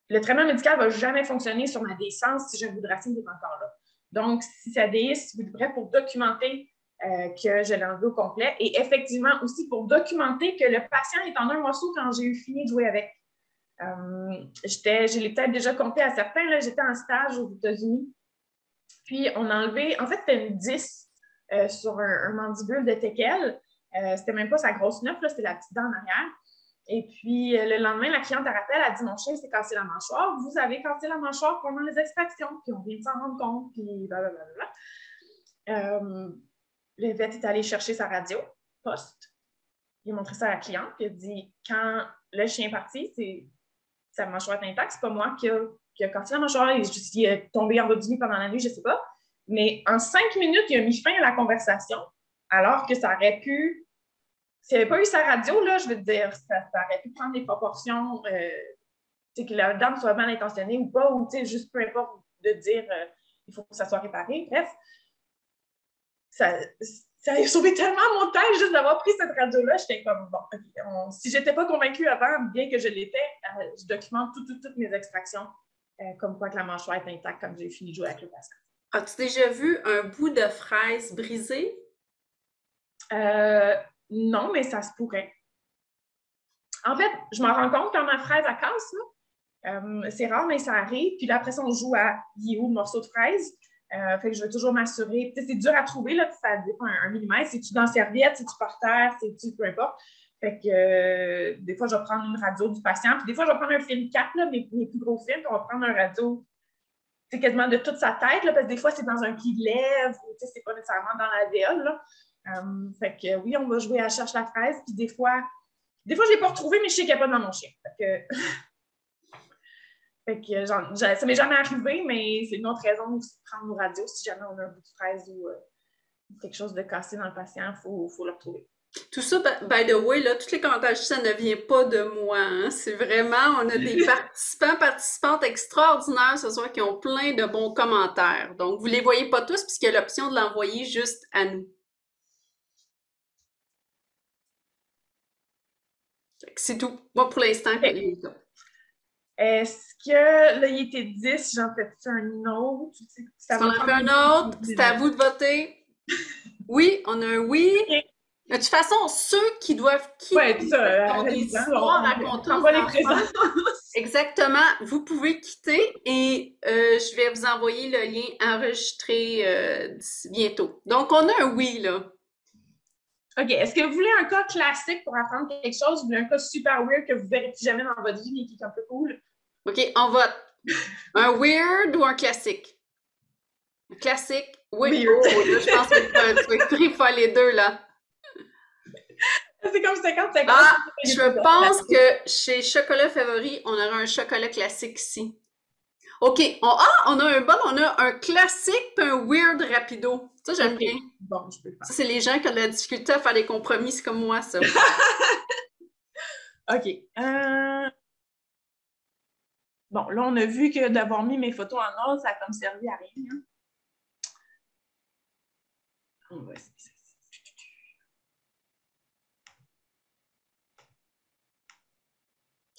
le traitement médical ne va jamais fonctionner sur ma descente si j'ai un bout de racine qui est encore là. Donc, si ça déhisse, vous devrez pour documenter que je l'ai enlevé au complet et effectivement aussi pour documenter que le patient est en un morceau quand j'ai eu fini de jouer avec. Je l'ai peut-être déjà compté à certains, là, j'étais en stage aux États-Unis, puis on a enlevé, en fait, c'était une 10 sur un mandibule de teckel. C'était même pas sa grosse neuf, c'était la petite dent en arrière. Et puis, le lendemain, la cliente, elle rappelle, elle dit « Mon chien s'est cassé la mâchoire. Vous avez cassé la mâchoire pendant les extractions. » Puis, on vient de s'en rendre compte. Puis, blablabla. Le vet est allé chercher sa radio post. Il a montré ça à la cliente. Puis, il a dit « Quand le chien est parti, sa mâchoire est intacte. C'est pas moi qui a cassé la mâchoire. Il est tombé en bas du lit pendant la nuit, je sais pas. Mais en 5 minutes, il a mis fin à la conversation. Alors que ça aurait pu... S'il n'y avait pas eu sa radio, là, je veux te dire, ça aurait pu prendre des proportions, que la dame soit mal intentionnée ou pas, ou juste peu importe de dire il faut que ça soit réparé. Bref, ça a sauvé tellement mon temps juste d'avoir pris cette radio-là. J'étais comme, bon, okay, si je n'étais pas convaincue avant, bien que je l'étais, je documente toutes mes extractions, comme quoi que la mâchoire est intacte quand j'ai fini de jouer avec le patient. As-tu déjà vu un bout de fraise brisé? Non, mais ça se pourrait. En fait, je m'en rends compte quand ma fraise elle casse. C'est rare, mais ça arrive. Puis là, après ça, on joue à il est où le morceau de fraise. Fait que je vais toujours m'assurer. C'est dur à trouver, là, ça dépend un millimètre. C'est-tu dans la serviette, c'est-tu par terre, c'est-tu peu importe. Fait que des fois, je vais prendre une radio du patient, puis des fois, je vais prendre un film 4, là, mes plus gros films, puis on va prendre un radio quasiment de toute sa tête, là, parce que des fois, c'est dans un pli de lèvres, ou c'est pas nécessairement dans l'alvéole. Là. Fait que oui, on va jouer à Cherche la fraise, puis des fois, je ne l'ai pas retrouvé, mais je sais qu'elle n'est pas dans mon chien. Fait que, ça m'est jamais arrivé, mais c'est une autre raison aussi de prendre nos radios si jamais on a un bout de fraise ou quelque chose de cassé dans le patient, il faut le retrouver. Tout ça, by the way, là, tous les commentaires, ça ne vient pas de moi. Hein? C'est vraiment, on a des participantes extraordinaires ce soir qui ont plein de bons commentaires. Donc, vous ne les voyez pas tous puisqu'il y a l'option de l'envoyer juste à nous. C'est tout. Moi, pour l'instant, est-ce que là, il était 10, j'en fais un autre? On en fait un autre. C'est à vous de voter. Oui, on a un oui. Okay. De toute façon, ceux qui doivent quitter ont des histoires à raconter aux enfants. Exactement. Vous pouvez quitter et je vais vous envoyer le lien enregistré bientôt. Donc, on a un oui, là. OK. Est-ce que vous voulez un cas classique pour apprendre quelque chose? Vous voulez un cas super weird que vous ne verrez plus jamais dans votre vie mais qui est un peu cool? OK, on vote. Un weird ou un classique? Un classique? Oui. Oh, là, je pense que tu vas écrire pas les deux, là. C'est comme 50-50. Ah, je pense que chez Chocolat Favori, on aura un chocolat classique ici. OK. On a un classique et un weird rapido. Ça, j'aime bien. Bon, je peux le faire. Ça, c'est les gens qui ont de la difficulté à faire des compromis. C'est comme moi, ça. OK. Bon, là, on a vu que d'avoir mis mes photos en ordre, ça a comme servi à rien. Hein? On va essayer ça.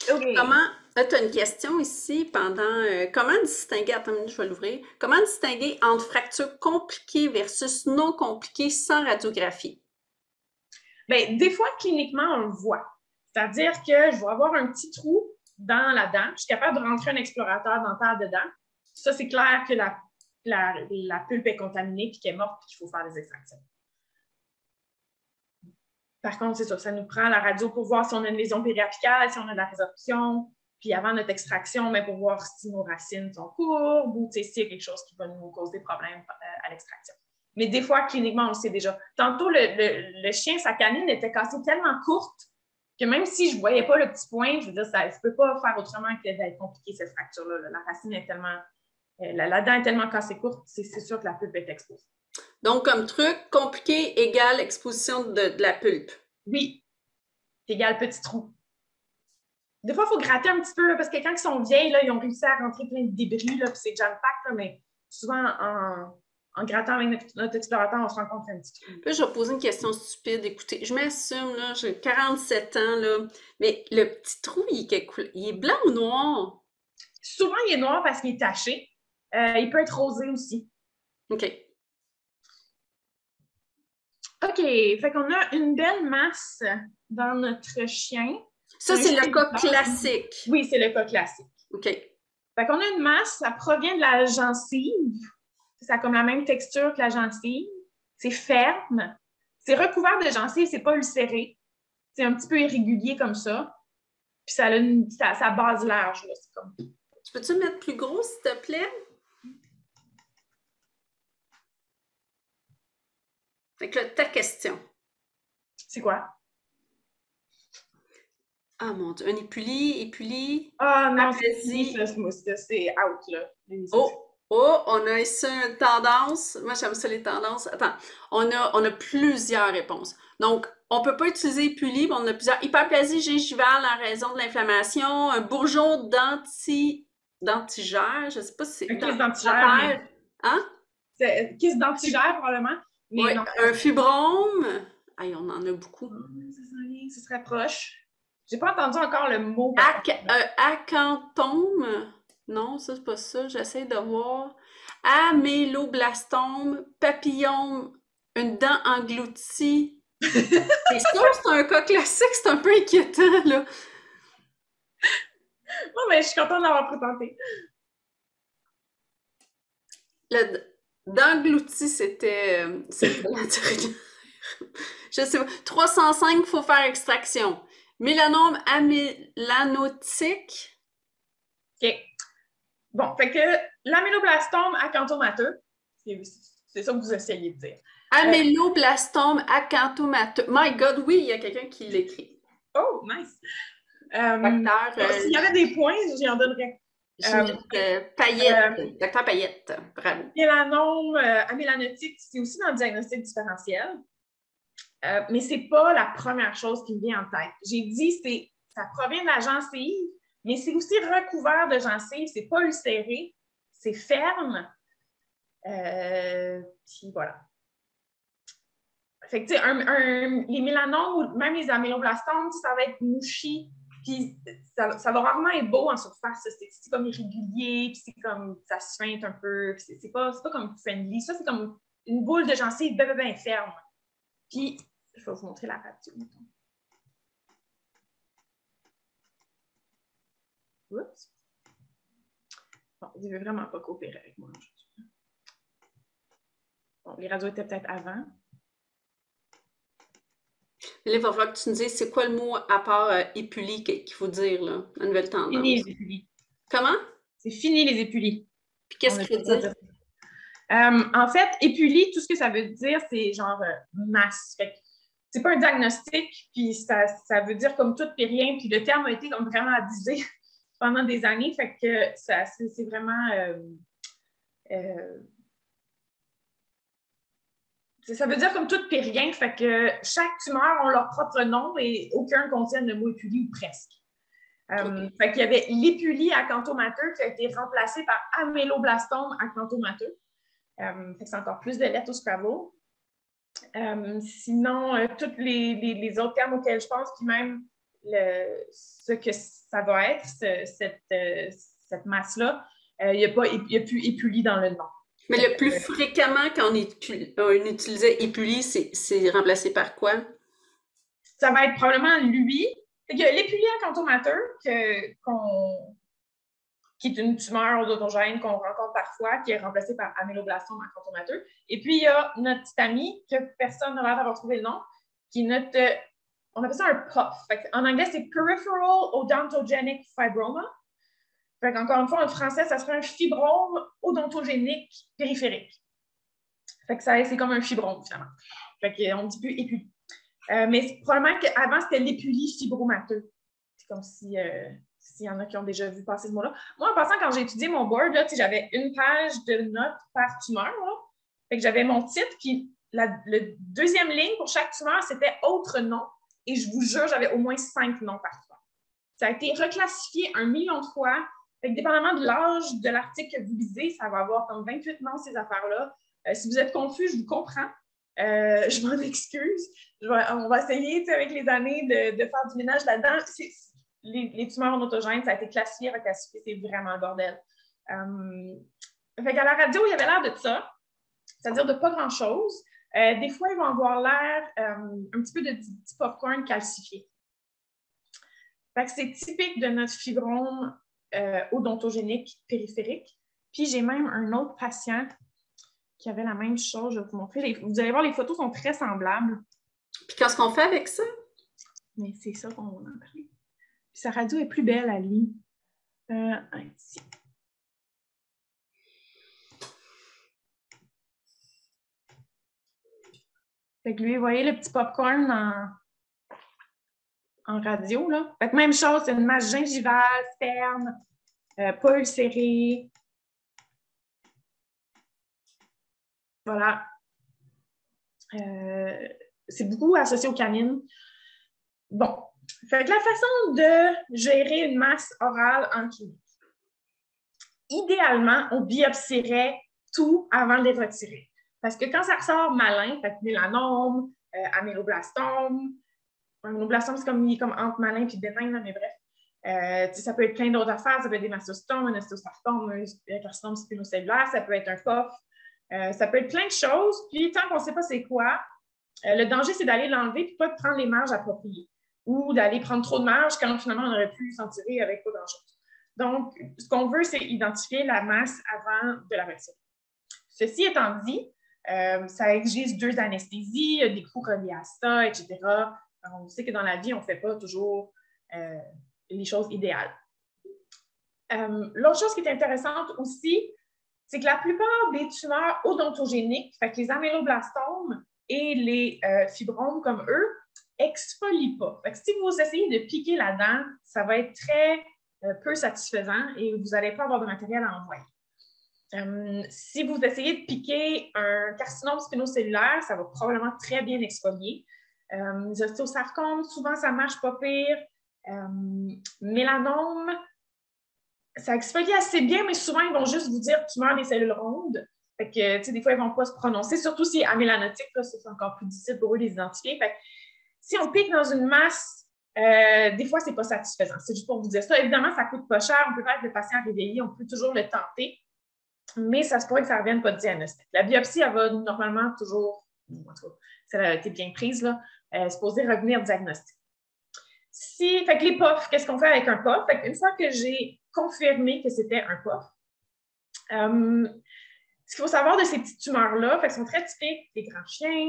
Okay. Comment, tu as une question ici pendant, comment distinguer, attends, je vais l'ouvrir, comment distinguer entre fractures compliquées versus non compliquées sans radiographie? Bien, des fois, cliniquement, on le voit. C'est-à-dire que je vais avoir un petit trou dans la dent, je suis capable de rentrer un explorateur dentaire dedans. Ça, c'est clair que la pulpe est contaminée puis qu'elle est morte puis qu'il faut faire des extractions. Par contre, c'est ça, ça nous prend la radio pour voir si on a une lésion périapicale, si on a de la résorption, puis avant notre extraction, mais pour voir si nos racines sont courbes ou s'il y a quelque chose qui va nous causer des problèmes à l'extraction. Mais des fois, cliniquement, on le sait déjà. Tantôt, le chien, sa canine était cassée tellement courte que même si je ne voyais pas le petit point, je veux dire, ça ne peut pas faire autrement que d'être compliqué, cette fracture-là. La racine est tellement... la dent est tellement cassée courte, c'est sûr que la pulpe est exposée. Donc, comme truc, compliqué égale exposition de la pulpe. Oui. Égale petit trou. Des fois, il faut gratter un petit peu, là, parce que quand ils sont vieilles, là, ils ont réussi à rentrer plein de débris, là, puis c'est jam-pack, mais souvent, en grattant avec notre explorateur, on se rend compte qu'il y a un petit trou. Là, je vais poser une question stupide. Écoutez, je m'assume, là, j'ai 47 ans, là, mais le petit trou, il est blanc ou noir? Souvent, il est noir parce qu'il est taché. Il peut être rosé aussi. OK. OK. Fait qu'on a une belle masse dans notre chien. Ça, c'est le cas classique. Oui, c'est le cas classique. OK. Fait qu'on a une masse, ça provient de la gencive. Ça a comme la même texture que la gencive. C'est ferme. C'est recouvert de gencive, c'est pas ulcéré. C'est un petit peu irrégulier comme ça. Puis ça a sa base large. Là. C'est comme... Tu peux-tu mettre plus gros, s'il te plaît? Fait que là, ta question. C'est quoi? Ah mon Dieu, un épuli. Ah non, c'est out, là. On a ici une tendance. Moi, j'aime ça, les tendances. Attends, on a plusieurs réponses. Donc, on ne peut pas utiliser épuli, mais on a plusieurs. Hyperplasie gingivale en raison de l'inflammation, un bourgeon dentigère, je ne sais pas si c'est... Un kyste dentigère. Hein? C'est kyste dentigère, probablement. Oui, un fibrome. Aïe, on en a beaucoup. Ça serait proche. J'ai pas entendu encore le mot. Acantome. Non, ça, c'est pas ça. J'essaie de voir. Améloblastome, papillome, une dent engloutie. C'est sûr, c'est un cas classique, c'est un peu inquiétant, là. Bon, mais je suis contente d'avoir présenté. Le dent engloutie, c'était Je sais pas. 305, il faut faire extraction. Mélanome amélanotique. OK. Bon, fait que l'améloblastome acanthomateux, c'est ça que vous essayez de dire. Améloblastome acanthomateux. My God, oui, il y a quelqu'un qui l'écrit. Oh, nice. Docteur S'il y avait des points, j'y en donnerais. Payette. Docteur Payette. Bravo. Mélanome amélanotique, c'est aussi dans le diagnostic différentiel. Mais c'est pas la première chose qui me vient en tête. J'ai dit ça provient de la gencive, mais c'est aussi recouvert de gencive, c'est pas ulcéré, c'est ferme. Puis voilà. Fait que, tu sais, les mélanomes ou même les améloblastomes, ça va être mouchi, puis ça va rarement être beau en surface. C'est comme irrégulier, puis c'est comme ça se feinte un peu, puis c'est pas comme friendly. Ça, c'est comme une boule de gencive bien ferme. Puis, je vais vous montrer la radio. Oups. Bon, il ne veut vraiment pas coopérer avec moi aujourd'hui. Bon, les radios étaient peut-être avant. Là, il va falloir que tu nous dises c'est quoi le mot à part épuli qu'il faut dire, là, la nouvelle tendance. Fini les épulis. Comment? C'est fini les épulis. Puis qu'est-ce qu'il faut dire? En fait, épuli, tout ce que ça veut dire, c'est genre masse. Fait que c'est pas un diagnostic, puis ça veut dire comme tout puis rien, puis le terme a été comme vraiment abusé pendant des années, fait que c'est vraiment... ça veut dire comme tout puis rien, fait que chaque tumeur a leur propre nom et aucun contient le mot épuli ou presque. Fait qu'il y avait l'épulie acanthomateux qui a été remplacé par améloblastome acanthomateux. Fait que c'est encore plus de lettres au Scrabble. Sinon, tous les autres termes auxquels je pense, puis même ce que ça va être, cette masse-là, il n'y a plus épuli dans le nom. Mais le plus fréquemment quand on utilisait épuli, c'est remplacé par quoi? Ça va être probablement lui. Fait que l'épulie acanthomateux, qui est une tumeur odontogène qu'on rencontre parfois, qui est remplacée par améloblastome acanthomateux. Et puis, il y a notre petite amie, que personne n'a l'air d'avoir trouvé le nom, qui est notre... on appelle ça un POF. En anglais, c'est Peripheral Odontogenic Fibroma. Fait qu'encore une fois, en français, ça serait un fibrome odontogénique périphérique. Fait que c'est comme un fibrome, finalement. Fait qu'on ne dit plus épulie. Mais probablement qu'avant, c'était l'épulie fibromateux. C'est comme si... s'il y en a qui ont déjà vu passer ce mot-là. Moi, en passant, quand j'ai étudié mon board, là, j'avais une page de notes par tumeur. Là. Fait que j'avais mon titre, puis le deuxième ligne pour chaque tumeur, c'était « autre nom ». Et je vous jure, j'avais au moins 5 noms par tumeur. Ça a été reclassifié 1 million de fois. Fait que dépendamment de l'âge de l'article que vous lisez, ça va avoir comme 28 noms, ces affaires-là. Si vous êtes confus, je vous comprends. Je m'en excuse. On va essayer, avec les années, de faire du ménage là-dedans. Les tumeurs odontogènes, ça a été classifié, reclassifié, c'est vraiment le bordel. Fait qu'à la radio, il y avait l'air de ça, c'est-à-dire de pas grand-chose. Des fois, ils vont avoir l'air un petit peu de petit popcorn calcifié. Fait que c'est typique de notre fibrome odontogénique périphérique. Puis j'ai même un autre patient qui avait la même chose. Je vais vous montrer. Vous allez voir, les photos sont très semblables. Puis qu'est-ce qu'on fait avec ça? Mais c'est ça qu'on va en parler. Puis sa radio est plus belle à lui. Ici. Fait que lui, vous voyez le petit popcorn en radio, là. Fait que même chose, c'est une masse gingivale, ferme, pas ulcérée. Voilà. C'est beaucoup associé aux canines. Bon. Fait que la façon de gérer une masse orale en clinique. Idéalement, on biopsierait tout avant de les retirer. Parce que quand ça ressort malin, fait que mélanome, améloblastome, améloblastome, c'est comme entre malin et bénin, mais bref. Ça peut être plein d'autres affaires. Ça peut être des mastocytomes, un ostéosarcome, un carcinome spinocellulaire, ça peut être un POF. Ça peut être plein de choses. Puis, tant qu'on ne sait pas c'est quoi, le danger, c'est d'aller l'enlever et pas de prendre les marges appropriées. Ou d'aller prendre trop de marge quand finalement on aurait pu s'en tirer avec pas grand-chose. Donc, ce qu'on veut, c'est identifier la masse avant de la retirer. Ceci étant dit, Ça exige 2 anesthésies, des coûts reliés à ça, etc. Alors, on sait que dans la vie, on ne fait pas toujours les choses idéales. L'autre chose qui est intéressante aussi, c'est que la plupart des tumeurs odontogéniques, fait que les améloblastomes et les fibromes comme eux, exfolient pas. Fait que si vous essayez de piquer la dent, ça va être très peu satisfaisant et vous n'allez pas avoir de matériel à envoyer. Si vous essayez de piquer un carcinome spinocellulaire, ça va probablement très bien exfolier. Les ostéosarcomes, souvent, ça marche pas pire. Mélanome, ça exfolie assez bien, mais souvent, ils vont juste vous dire tumeur des cellules rondes. Fait que, tu sais, des fois, ils ne vont pas se prononcer, surtout si amélanotique, là, c'est encore plus difficile pour eux de les identifier. Fait que, si on pique dans une masse, des fois, ce n'est pas satisfaisant. C'est juste pour vous dire ça. Évidemment, ça ne coûte pas cher. On peut faire avec le patient réveillé, on peut toujours le tenter, mais ça se pourrait que ça ne revienne pas de diagnostic. La biopsie, elle va normalement toujours, en tout cas, si elle a été bien prise, là, supposée revenir diagnostic. Fait que les POF, qu'est-ce qu'on fait avec un POF? Fait qu'une fois que j'ai confirmé que c'était un POF, ce qu'il faut savoir de ces petites tumeurs-là, fait qu'elles sont très typiques des grands chiens,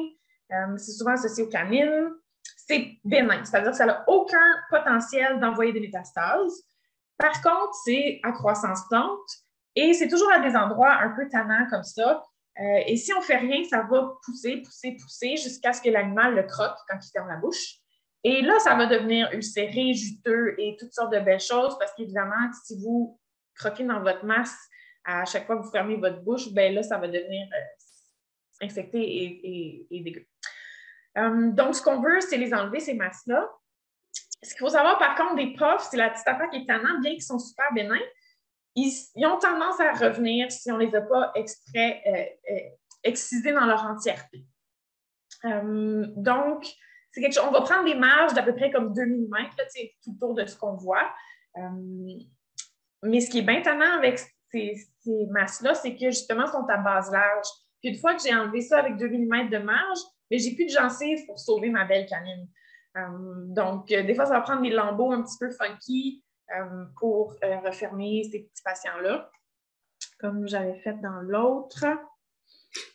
c'est souvent associé aux canines, c'est bénin, c'est-à-dire que ça n'a aucun potentiel d'envoyer des métastases. Par contre, c'est à croissance lente et c'est toujours à des endroits un peu tannants comme ça. Et si on ne fait rien, ça va pousser jusqu'à ce que l'animal le croque quand il ferme la bouche. Et là, ça va devenir ulcéré, juteux et toutes sortes de belles choses parce qu'évidemment, si vous croquez dans votre masse à chaque fois que vous fermez votre bouche, ben là, ça va devenir infecté et dégueu. Donc, ce qu'on veut, c'est les enlever, ces masses-là. Ce qu'il faut savoir, par contre, des POF, c'est la petite affaire qui est tannante, bien qu'ils sont super bénins, ils ont tendance à revenir si on ne les a pas excisés dans leur entièreté. Donc, c'est quelque chose, on va prendre des marges d'à peu près comme 2 mm, là, tout autour de ce qu'on voit. Mais ce qui est bien tannant avec ces masses-là, c'est que justement, elles sont à base large. Puis une fois que j'ai enlevé ça avec 2 mm de marge, mais j'ai plus de gencives pour sauver ma belle canine. Donc, des fois, ça va prendre des lambeaux un petit peu funky pour refermer ces petits patients-là, comme j'avais fait dans l'autre.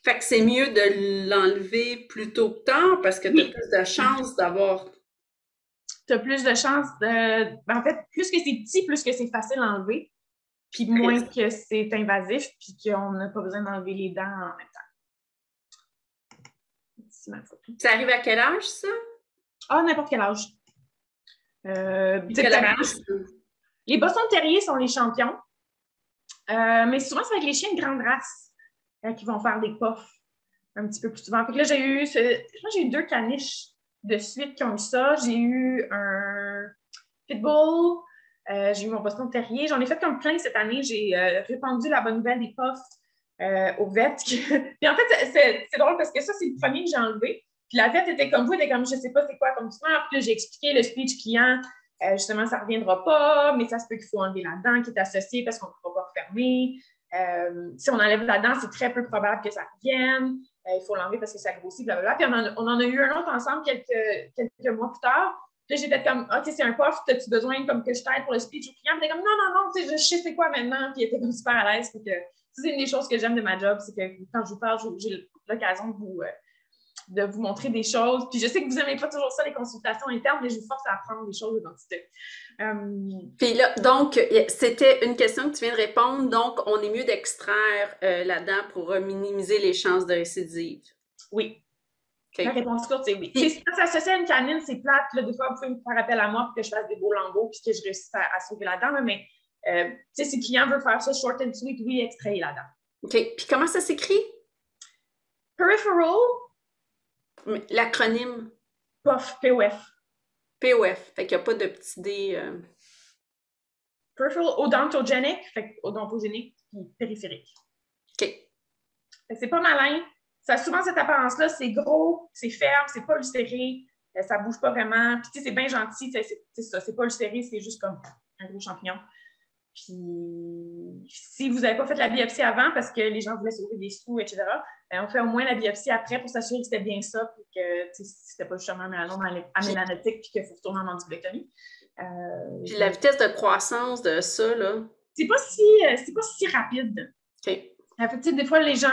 Fait que c'est mieux de l'enlever plus tôt que tard parce que tu as plus de chances d'avoir. Tu as plus de chances de. En fait, plus que c'est petit, plus que c'est facile à enlever, puis moins que c'est invasif, puis qu'on n'a pas besoin d'enlever les dents en même temps. C'est ma photo. Ça arrive à quel âge, ça? Ah, n'importe quel âge. Quel âge? Les Boston Terriers sont les champions, mais souvent, c'est avec les chiens de grande race qui vont faire des puffs un petit peu plus souvent. Fait que là, j'ai eu 2 caniches de suite qui ont eu ça. J'ai eu un pitbull, j'ai eu mon Boston Terrier. J'en ai fait comme plein cette année. J'ai répandu la bonne nouvelle des puffs aux vêtes. Puis en fait, c'est drôle parce que ça, c'est le premier que j'ai enlevé. Puis la vête était comme vous, elle était comme je sais pas c'est quoi comme tumeur. Puis là, j'ai expliqué le speech client. Justement, ça ne reviendra pas, mais ça se peut qu'il faut enlever la dent qui est associée parce qu'on ne pourra pas refermer. Si on enlève la dent, c'est très peu probable que ça revienne. Il faut l'enlever parce que ça grossit, blablabla. Puis on en a eu un autre ensemble quelques mois plus tard. Puis là, j'ai fait comme, OK, c'est un puff, as-tu besoin comme que je t'aide pour le speech au client? Puis il était comme, non, tu sais, je sais c'est quoi maintenant. Puis il était comme super à l'aise. C'est une des choses que j'aime de ma job, c'est que quand je vous parle, j'ai l'occasion de vous montrer des choses. Puis je sais que vous n'aimez pas toujours ça, les consultations internes, mais je vous force à apprendre des choses de dentité. Puis là, donc, c'était une question que tu viens de répondre. Donc, on est mieux d'extraire la dent pour minimiser les chances de récidive. Oui. Okay. La réponse courte, c'est oui. Si ça s'associe à une canine, c'est plate. Là, des fois, vous pouvez me faire appel à moi pour que je fasse des beaux lambeaux puis que je réussisse à sauver la dent. Là, mais si le client veut faire ça short and sweet, oui, extrayer la dent. OK. Puis comment ça s'écrit? Peripheral. L'acronyme? POF, POF. POF. Fait qu'il n'y a pas de petit D. Peripheral odontogenic, fait odontogénique puis périphérique. OK. C'est pas malin. Ça a souvent cette apparence-là, c'est gros, c'est ferme, c'est pas ulcéré, ça bouge pas vraiment. Puis tu sais, c'est bien gentil, c'est ça, c'est pas ulcéré, c'est juste comme un gros champignon. Puis si vous n'avez pas fait la biopsie avant parce que les gens voulaient sauver des sous, etc., on fait au moins la biopsie après pour s'assurer que c'était bien ça, puis que c'était pas justement un mélanome amélanotique, puis qu'il faut retourner en mandibullectomie. Puis la vitesse de croissance de ça, là? C'est pas si rapide. OK. Fait, des fois, les gens,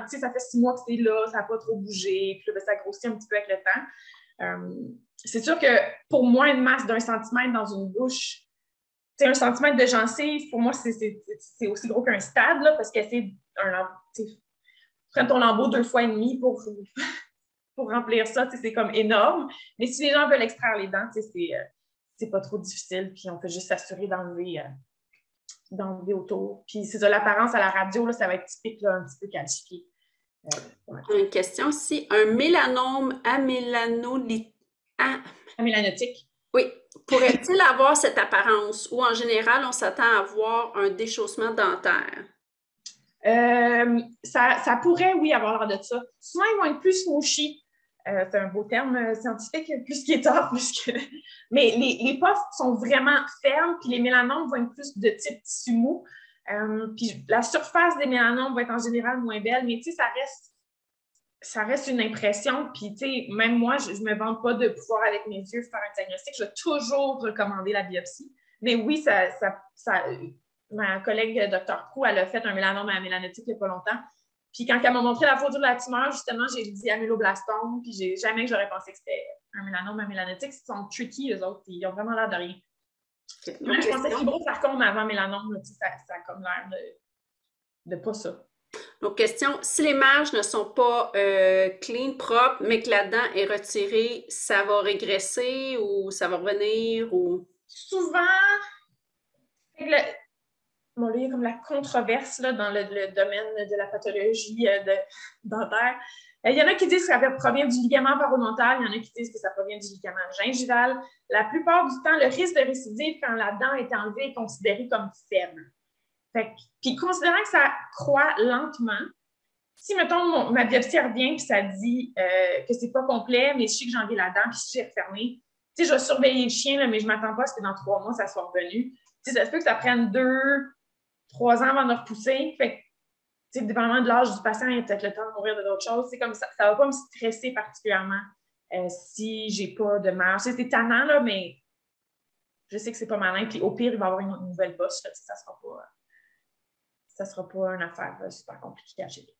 ça fait 6 mois que c'est là, ça n'a pas trop bougé, puis là, ça grossit un petit peu avec le temps. C'est sûr que pour moi, une masse d'1 centimètre dans une bouche, 1 centimètre de gencive, pour moi, c'est aussi gros qu'un stade, là, parce que c'est prends ton lambeau 2 fois et demi pour remplir ça, c'est comme énorme. Mais si les gens veulent extraire les dents, c'est pas trop difficile, puis on peut juste s'assurer d'enlever autour. Puis c'est ça, l'apparence à la radio, là, ça va être typique, là, un petit peu calcifié. Ouais. Une question aussi. Un mélanome amélanotique. Oui. Pourrait-il avoir cette apparence ou en général, on s'attend à avoir un déchaussement dentaire? Ça pourrait, oui, avoir l'air de ça. Souvent, ils vont être plus smooshy. C'est un beau terme scientifique, plus qu'il est tard, mais les postes sont vraiment fermes, puis les mélanomes vont être plus de type tissu mou. Puis la surface des mélanomes va être en général moins belle, mais tu sais, ça reste une impression. Puis tu sais, même moi, je ne me vante pas de pouvoir avec mes yeux faire un diagnostic. Je vais toujours recommander la biopsie. Mais oui, ma collègue Dr. Prou, elle a fait un mélanome amélanotique il n'y a pas longtemps. Puis quand elle m'a montré la photo de la tumeur, justement, j'ai dit améloblastome, puis jamais que j'aurais pensé que c'était un mélanome amélanotique. Ils sont tricky, eux autres, ils ont vraiment l'air de rien. Okay. Même je pensais fibrosarcome avant mélanome, ça a comme l'air de pas ça. Donc, question, si les marges ne sont pas clean, propres, mais que la dent est retirée, ça va régresser ou ça va revenir? Ou... Souvent, bon, là, il y a comme la controverse là, dans le domaine de la pathologie dentaire. Il y en a qui disent que ça provient du ligament parodontal, il y en a qui disent que ça provient du ligament gingival. La plupart du temps, le risque de récidive quand la dent est enlevée est considéré comme faible. Puis considérant que ça croît lentement, si, mettons, ma biopsie revient et ça dit que c'est pas complet, mais je sais que j'ai enlevé la dent puis j'ai refermé, tu sais, je vais surveiller le chien, là, mais je ne m'attends pas à ce que dans 3 mois, ça soit revenu. Tu sais, ça se peut que ça prenne 2-3 ans avant de repousser. Fait que, dépendamment de l'âge du patient, il y a peut-être le temps de mourir de d'autres choses. C'est comme ça ne va pas me stresser particulièrement si j'ai pas de marge. C'est tannant, là, mais je sais que c'est pas malin. Puis au pire, il va y avoir une nouvelle bosse. Là, ça sera pas une affaire super compliquée à gérer.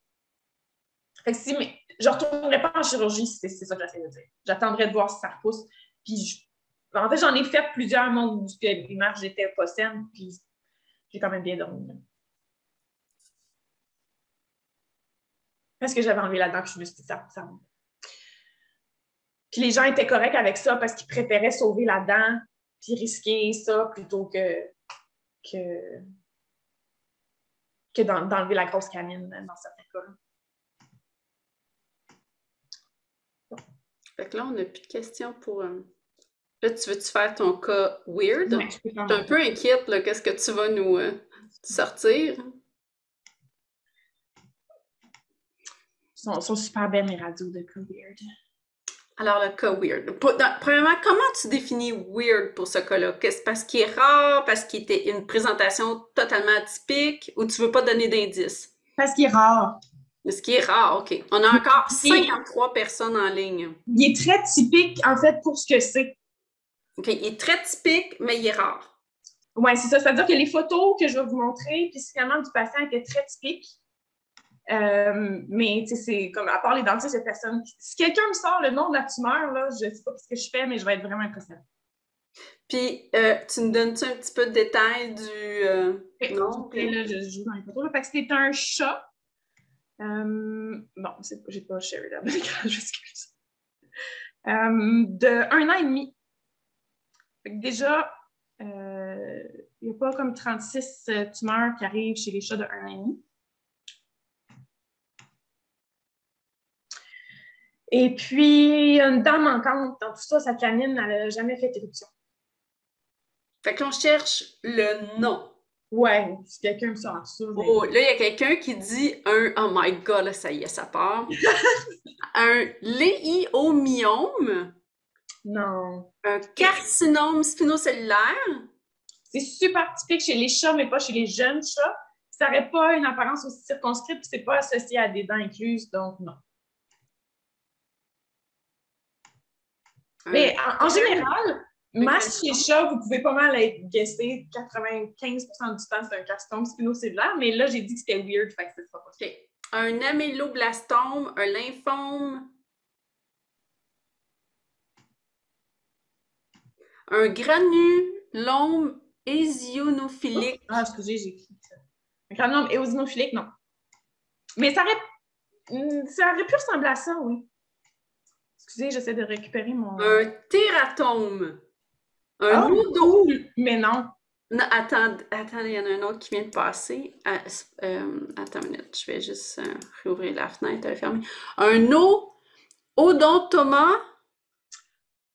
Fait que je ne retournerai pas en chirurgie, c'est ça que j'essaie de dire. J'attendrai de voir si ça repousse. Puis en fait, j'en ai fait plusieurs mois où les marges étaient pas saines, puis j'ai quand même bien dormi. Parce que j'avais enlevé la dent, puis je me suis dit ça. Puis les gens étaient corrects avec ça parce qu'ils préféraient sauver la dent puis risquer ça plutôt que d'enlever la grosse canine dans certains cas. Fait que là, on n'a plus de questions pour... Là, tu veux-tu faire ton cas weird? Ouais, je suis un peu inquiète, là. Qu'est-ce que tu vas nous sortir? Ils sont super belles, mes radios de cas weird. Alors, le cas weird. Premièrement, comment tu définis weird pour ce cas-là? Est-ce parce qu'il est rare, parce qu'il était une présentation totalement atypique, ou tu veux pas donner d'indices? Parce qu'il est rare. Ce qui est rare, OK. On a encore 53 personnes en ligne. Il est très typique, en fait, pour ce que c'est. OK, il est très typique, mais il est rare. Oui, c'est ça. C'est-à-dire que les photos que je vais vous montrer, puis finalement, du patient étaient très typiques. Mais, tu sais, c'est comme, à part les dentistes, il y a personne. Si quelqu'un me sort le nom de la tumeur, là, je ne sais pas ce que je fais, mais je vais être vraiment impressionnée. Puis, tu nous donnes-tu un petit peu de détails du... Oui, non? Là, je joue dans les photos. Là. Fait que c'était un chat. Bon, j'ai pas share la j'excuse. De 1 an et demi. Fait que déjà, il n'y a pas comme 36 tumeurs qui arrivent chez les chats de 1 an et demi. Et puis, une dent manquante. Dans tout ça, sa canine, elle n'a jamais fait éruption. Fait que l'on cherche le nom. Ouais, si quelqu'un me sort ça. Mais... Oh, là, il y a quelqu'un qui dit oh my God, là, ça y est, ça part. Un léiomyome. Non. Un carcinome spinocellulaire. C'est super typique chez les chats, mais pas chez les jeunes chats. Ça n'aurait pas une apparence aussi circonscrite, puis c'est pas associé à des dents incluses, donc non. Mais en général, masse chez les chats, vous pouvez pas mal être guessé 95% du temps, c'est un carcinome spinocellulaire, mais là, j'ai dit que c'était weird, fait que c'est pas OK. Un améloblastome, un lymphome, un granulome éosinophilique. Ah, excusez, j'ai écrit ça. Un granulome éosinophilique, non. Mais ça aurait pu ressembler à ça, oui. Excusez, j'essaie de récupérer mon... Un tératome. Un Oh, nodo. cool! Mais non. Non, attends, il y en a un autre qui vient de passer. Attends une minute, je vais juste réouvrir la fenêtre, elle est fermée. Un odontoma.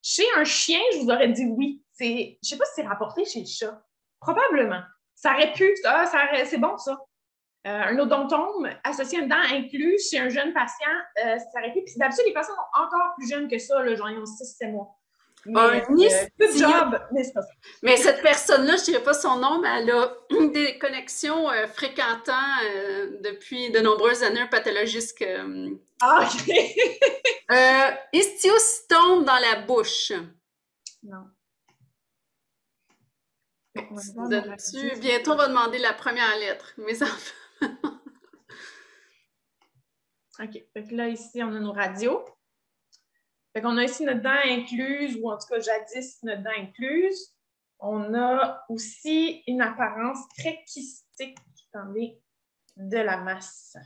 Chez un chien, je vous aurais dit oui. Je sais pas si c'est rapporté chez le chat. Probablement. Ça aurait pu. C'est bon, ça. Un odontome associé à une dent inclus chez un jeune patient, ça aurait pu. Puis d'habitude, les patients sont encore plus jeunes que ça, là, genre ils ont 6-7 mois. Mais, good job, mais c'est pas ça. Mais cette personne-là, je ne dirais pas son nom, mais elle a des connexions fréquentant depuis de nombreuses années un pathologiste. Ah, OK. Histiocytome dans la bouche. Non. Bientôt, on va demander la première lettre. Mes enfants. OK. Fait que là, ici, on a nos radios. Fait qu'on a ici notre dent incluse, ou en tout cas, jadis, notre dent incluse. On a aussi une apparence très kystique, attendez, de la masse,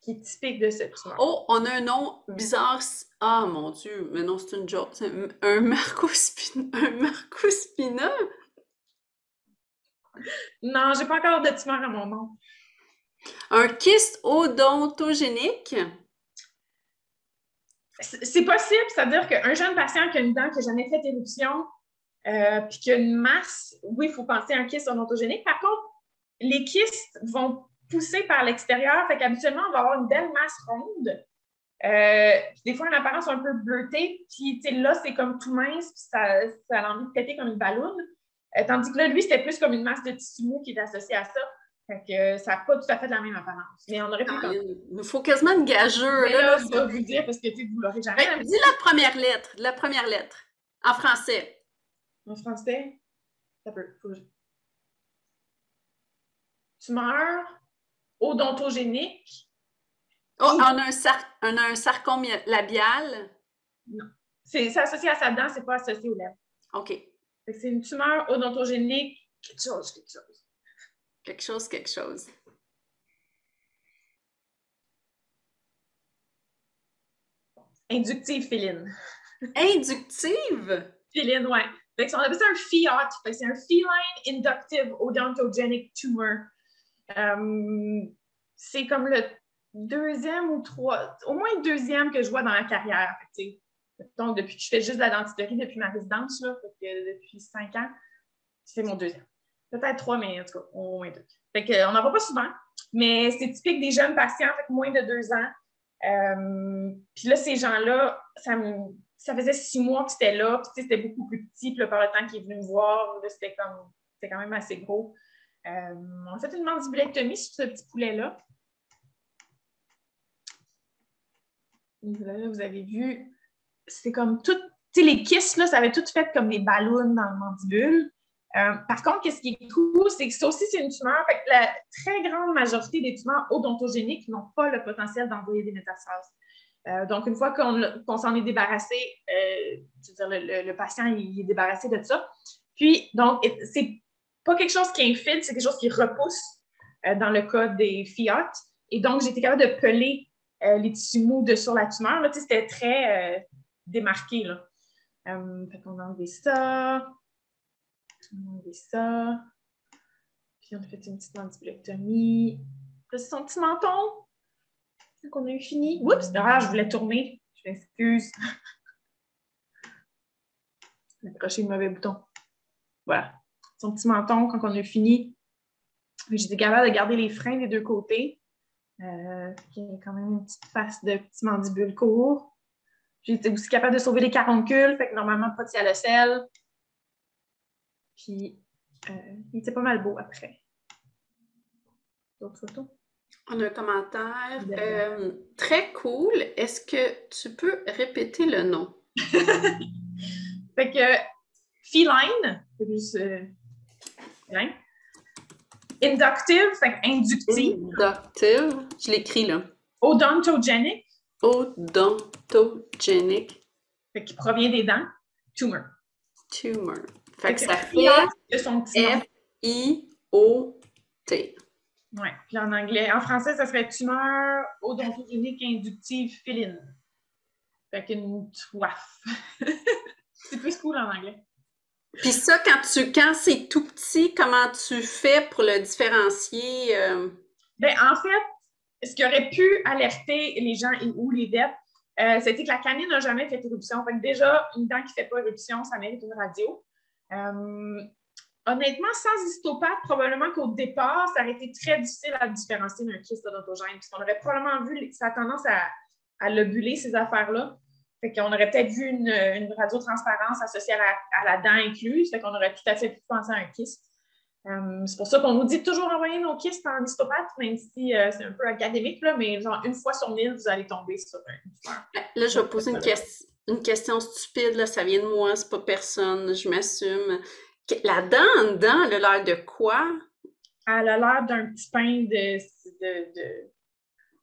qui est typique de cette tumeur. Oh, on a un nom bizarre. Ah, mon Dieu, mais non, c'est une joke. C'est un Marcospina. Un Marcospina? Non, j'ai pas encore de tumeur à mon nom. Un kyste odontogénique? C'est possible, c'est-à-dire qu'un jeune patient qui a une dent qui n'a jamais fait éruption, puis qui a une masse, oui, il faut penser à un kyste odontogénique. Par contre, les kystes vont pousser par l'extérieur, fait qu'habituellement, on va avoir une belle masse ronde. Des fois, une apparence un peu bleutée, puis là, c'est comme tout mince, puis ça a envie de péter comme une balloune. Tandis que là, lui, c'était plus comme une masse de tissu mou qui est associée à ça. Fait que ça n'a pas tout à fait la même apparence. Mais on aurait pu Il nous faut quasiment une gageure. Mais là, je vais vous dire parce que vous l'aurez jamais. Dis la première lettre. La première lettre. En français. En français? Ça peut. Tumeur odontogénique. Oh, on a un sarcome labial. Non. C'est associé à sa dent, c'est pas associé aux lèvres. OK. C'est une tumeur odontogénique, quelque chose. Quelque chose. Inductive féline. Inductive? Féline, ouais. On appelle ça un FIOT. C'est un Feline Inductive Odontogenic Tumor. C'est comme le deuxième ou au moins le deuxième que je vois dans ma carrière. Donc, depuis que je fais juste de la dentisterie, depuis ma résidence, là, depuis 5 ans, c'est mon deuxième. Peut-être 3, mais en tout cas, au moins 2. Fait qu'on n'en voit pas souvent, mais c'est typique des jeunes patients, moins de 2 ans. Puis là, ces gens-là, ça faisait 6 mois que c'était là, puis c'était beaucoup plus petit, puis là, par le temps qu'il est venu me voir, c'était quand même assez gros. On a fait une mandibulectomie sur ce petit poulet-là. Là, vous avez vu, c'est comme tout, tu sais, les kystes, là, ça avait tout fait comme des ballons dans le mandibule. Par contre, qu'est-ce qui est cool, c'est que ça aussi, c'est une tumeur. Fait que la très grande majorité des tumeurs odontogéniques n'ont pas le potentiel d'envoyer des métastases. Donc, une fois qu'on s'en est débarrassé, je veux dire, le patient il est débarrassé de ça. Puis, donc, c'est pas quelque chose qui infiltre, c'est quelque chose qui repousse dans le cas des FIOT. Et donc, j'ai été capable de peler les tissus mous sur la tumeur. Là, c'était très démarqué. Là. Fait qu'on a enlevé ça. On a enlevé ça. Puis, on a fait une petite mandibulectomie. Là, c'est son petit menton. Qu'on a eu fini. Oups! Ah, je voulais tourner. Je m'excuse. J'ai accroché le mauvais bouton. Voilà. Son petit menton, quand on a eu fini. J'étais capable de garder les freins des deux côtés. Il y a quand même une petite face de petit mandibule court. J'étais aussi capable de sauver les caroncules, fait que normalement, pas de sialocèle. Puis, il était pas mal beau après. D'autres photos? On a un commentaire. Très cool. Est-ce que tu peux répéter le nom? Fait que Feline, c'est juste Feline. Inductive, fait que inductif. Inductive. Je l'écris là. Odontogenic, Odontogenic fait qui provient des dents. Tumor. tumor. Fait que ça de son petit nom. F-I-O-T. Ouais. Puis en anglais, en français, ça serait tumeur odontogénique inductive féline. Fait qu'une soif. C'est plus cool en anglais. Puis ça, quand c'est tout petit, comment tu fais pour le différencier? Ben, en fait, ce qui aurait pu alerter les gens ou les vets, c'était que la canine n'a jamais fait éruption. Fait que déjà, une dent qui ne fait pas éruption, ça mérite une radio. Honnêtement, sans histopathe, probablement qu'au départ, ça aurait été très difficile à différencier d'un kyste odontogène, puisqu'on aurait probablement vu, ça a tendance à lobuler, ces affaires-là. Fait qu'on aurait peut-être vu une radiotransparence associée à la dent incluse, fait qu'on aurait tout à fait pu penser à un kyste. C'est pour ça qu'on nous dit toujours envoyer nos kystes en histopathe, même si c'est un peu académique, là, mais genre une fois sur 1000, vous allez tomber sur un tumeur. Là, je vais poser une question stupide, là, ça vient de moi, c'est pas personne, je m'assume. La dent en dedans, elle a l'air de quoi? Elle a l'air d'un petit pain de...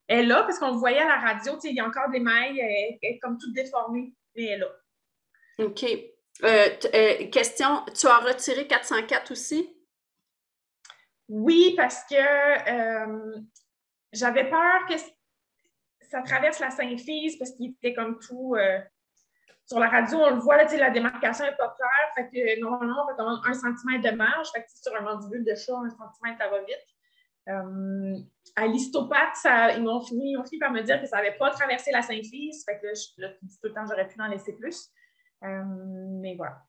Elle est là, parce qu'on le voyait à la radio, il y a encore des mailles, elle est comme toute déformée, mais elle est là. OK. Question, tu as retiré 404 aussi? Oui, parce que j'avais peur que ça traverse la symphyse, parce qu'il était comme tout... sur la radio, on le voit, là, la démarcation n'est pas claire, fait que normalement, on recommande 1 cm de marge, fait que sur un mandibule de chat, 1 cm, ça va vite. À l'histopathe, ils m'ont fini par me dire que ça n'avait pas traversé la symphyse, fait que là, tout le temps, j'aurais pu en laisser plus. Mais voilà.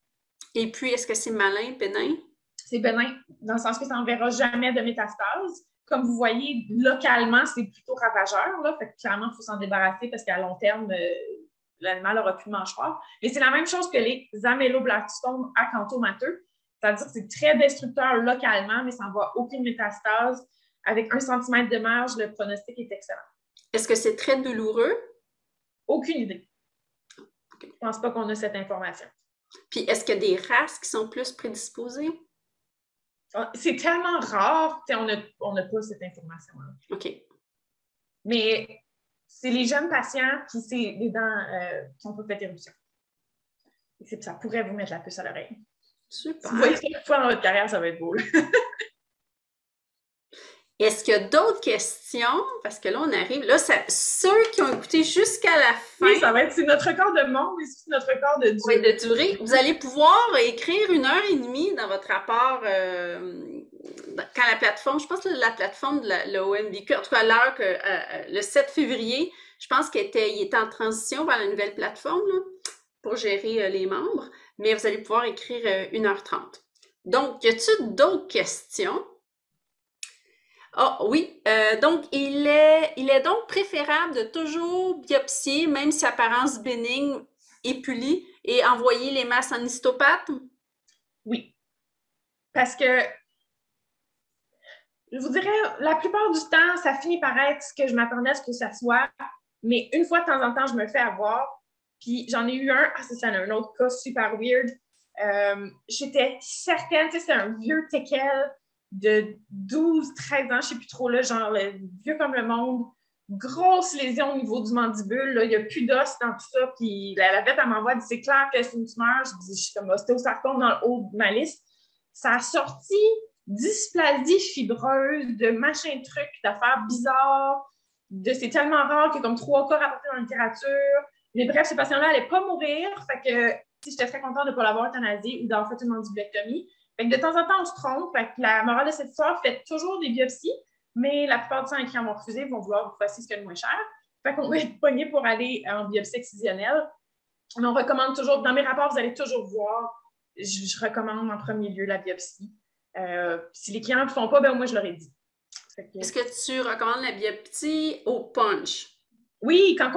Et puis, est-ce que c'est malin, bénin? C'est bénin, dans le sens que ça n'enverra jamais de métastase. Comme vous voyez, localement, c'est plutôt ravageur, là, fait que clairement, il faut s'en débarrasser parce qu'à long terme, l'animal n'aura plus de mâchoire. Mais c'est la même chose que les améloblastomes acanthomateux, c'est-à-dire que c'est très destructeur localement, mais ça n'envoie aucune métastase. Avec 1 cm de marge, le pronostic est excellent. Est-ce que c'est très douloureux? Aucune idée. Je ne pense pas qu'on a cette information. Puis, est-ce qu'il y a des races qui sont plus prédisposées? C'est tellement rare, on n'a pas cette information-là. OK. Mais c'est les jeunes patients qui, c'est les dents qui ont pas fait éruption. Ça pourrait vous mettre la puce à l'oreille. Super. Si vous voyez ça une fois dans votre carrière, ça va être beau. Est-ce qu'il y a d'autres questions? Parce que là, on arrive. Là, ceux qui ont écouté jusqu'à la fin. Oui, c'est notre record de monde, mais c'est notre record de durée. Oui, de durée. Vous allez pouvoir écrire 1h30 dans votre rapport quand la plateforme, je pense que la plateforme de la OMVQ, en tout cas à l'heure que le 7 février, je pense qu'il était en transition vers la nouvelle plateforme là, pour gérer les membres, mais vous allez pouvoir écrire 1h30. Donc, y a-t-il d'autres questions? Ah oui, donc il est donc préférable de toujours biopsier, même si apparence bénigne et pulie, et envoyer les masses en histopathe? Oui. Parce que, je vous dirais, la plupart du temps, ça finit par être ce que je m'attendais à ce que ça soit, mais une fois de temps en temps, je me fais avoir. Puis j'en ai eu c'est un autre cas super weird. J'étais certaine, c'est un vieux teckel de 12, 13 ans, je ne sais plus trop, là, genre vieux comme le monde, grosse lésion au niveau du mandibule, là, il n'y a plus d'os dans tout ça, puis la vette, elle m'envoie, elle dit, c'est clair que c'est une tumeur, je suis comme ostéosarcome dans le haut de ma liste. Ça a sorti dysplasie fibreuse, de machin truc, d'affaires bizarres, c'est tellement rare qu'il y a comme 3 cas rapportés dans la littérature. Mais bref, ce patient-là n'allait pas mourir, fait que j'étais très contente de ne pas l'avoir euthanasié ou d'avoir fait une mandibulectomie. Fait que de temps en temps, on se trompe. Fait que la morale de cette histoire, faites toujours des biopsies, mais la plupart du temps, les clients vont refuser, vont vouloir que vous fassiez ce qu'il y a de moins cher. Fait qu'on va être pogné pour aller en biopsie excisionelle. Mais on recommande toujours, dans mes rapports, vous allez toujours voir, je recommande en premier lieu la biopsie. Si les clients ne le font pas, ben moi, je leur ai dit. Est-ce que tu recommandes la biopsie au punch? Oui, quand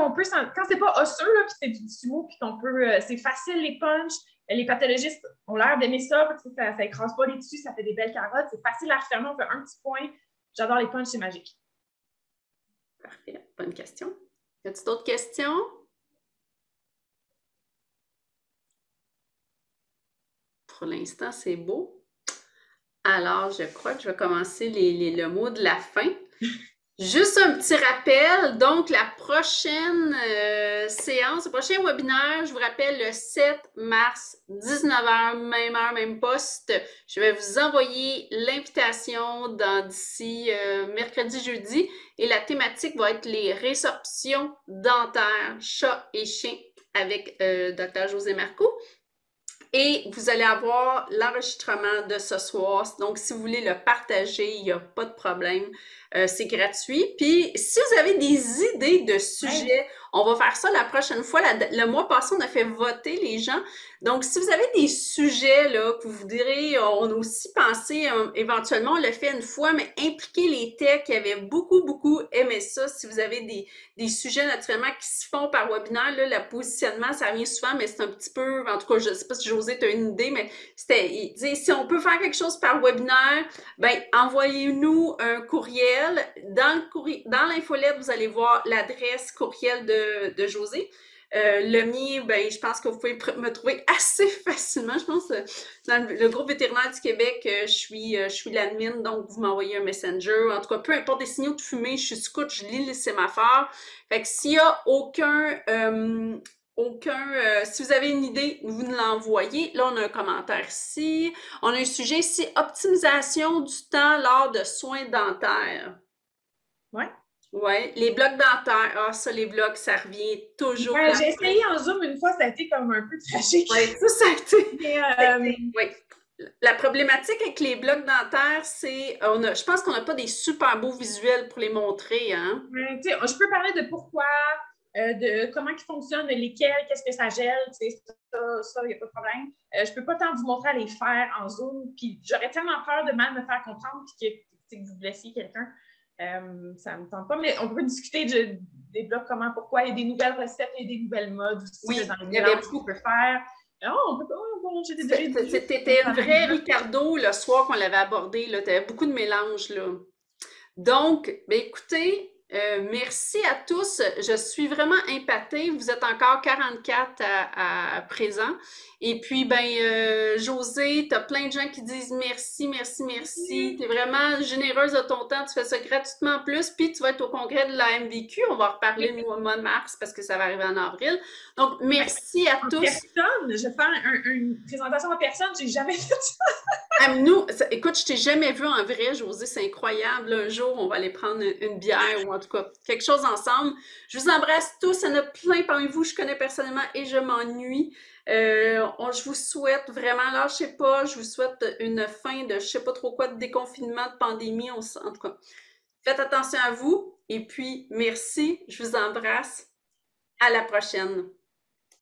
c'est pas osseux, là, puis c'est du sumo, puis qu'on peut, c'est facile les punches. Les pathologistes ont l'air d'aimer ça, parce que ça écrase pas les tissus, ça fait des belles carottes, c'est facile à refermer, on fait un petit point. J'adore les punches, c'est magique. Parfait, bonne question. Y a-t-il d'autres questions? Pour l'instant, c'est beau. Alors, je crois que je vais commencer le mot de la fin. Juste un petit rappel, donc la prochaine séance, le prochain webinaire, je vous rappelle le 7 mars, 19h, même heure, même poste. Je vais vous envoyer l'invitation d'ici mercredi, jeudi, et la thématique va être les résorptions dentaires, chat et chien avec Dr. José Marcoux. Et vous allez avoir l'enregistrement de ce soir. Donc, si vous voulez le partager, il n'y a pas de problème. C'est gratuit. Puis, si vous avez des idées de sujets, on va faire ça la prochaine fois. Le mois passé, on a fait voter les gens. Donc, si vous avez des sujets là, que vous direz, on a aussi pensé, éventuellement, on l'a fait une fois, mais impliquer les techs qui avaient beaucoup aimé ça. Si vous avez des sujets naturellement qui se font par webinaire, là, le positionnement, ça revient souvent, mais c'est un petit peu, en tout cas, je ne sais pas si José, tu as une idée, mais c'était, si on peut faire quelque chose par webinaire, ben envoyez-nous un courriel. Dans l'infolette, vous allez voir l'adresse courriel de José. Le mien, ben, je pense que vous pouvez me trouver assez facilement. Je pense dans le groupe vétérinaire du Québec, je suis l'admin, donc vous m'envoyez un messenger. En tout cas, peu importe des signaux de fumée, je suis scout, je lis les sémaphores. Fait que s'il y a si vous avez une idée, vous nous l'envoyez. Là, on a un commentaire ici. On a un sujet ici, optimisation du temps lors de soins dentaires. Oui. Oui, les blocs dentaires. Ah, ça, les blocs, ça revient toujours. J'ai essayé en Zoom une fois, ça a été comme un peu tragique. Oui, ça a été. Oui. La problématique avec les blocs dentaires, c'est, je pense qu'on n'a pas des super beaux visuels pour les montrer, hein? Je peux parler de pourquoi, de comment ils fonctionnent, lesquels, qu'est-ce que ça gèle, ça, il n'y a pas de problème. Je ne peux pas tant vous montrer à les faire en Zoom, puis j'aurais tellement peur de mal me faire comprendre puis que vous blessiez quelqu'un. Ça ne me tente pas, mais on peut discuter des blocs, comment, pourquoi. Il y a des nouvelles recettes, il y a des nouvelles modes aussi. Oui, dans il y avait beaucoup. On peut faire. On peut pas. C'était un vrai Ricardo le soir qu'on l'avait abordé. Tu avais beaucoup de mélange, là. Donc, ben écoutez, merci à tous. Je suis vraiment impatée. Vous êtes encore 44 à présent. Et puis, ben, José, tu as plein de gens qui disent merci. Tu es vraiment généreuse de ton temps. Tu fais ça gratuitement en plus. Puis, tu vas être au congrès de la MVQ. On va en reparler au mois de mars parce que ça va arriver en avril. Donc, merci à tous. Personne, je vais faire une présentation en personne. J'ai jamais fait ça. Écoute, je t'ai jamais vu en vrai, José. C'est incroyable. Un jour, on va aller prendre une bière ou en tout cas quelque chose ensemble. Je vous embrasse tous. Il y en a plein parmi vous. Je connais personnellement et je m'ennuie. Je vous souhaite vraiment, lâchez pas, je vous souhaite une fin de je sais pas trop quoi, de déconfinement, de pandémie, en tout cas. Faites attention à vous et puis merci, je vous embrasse. À la prochaine.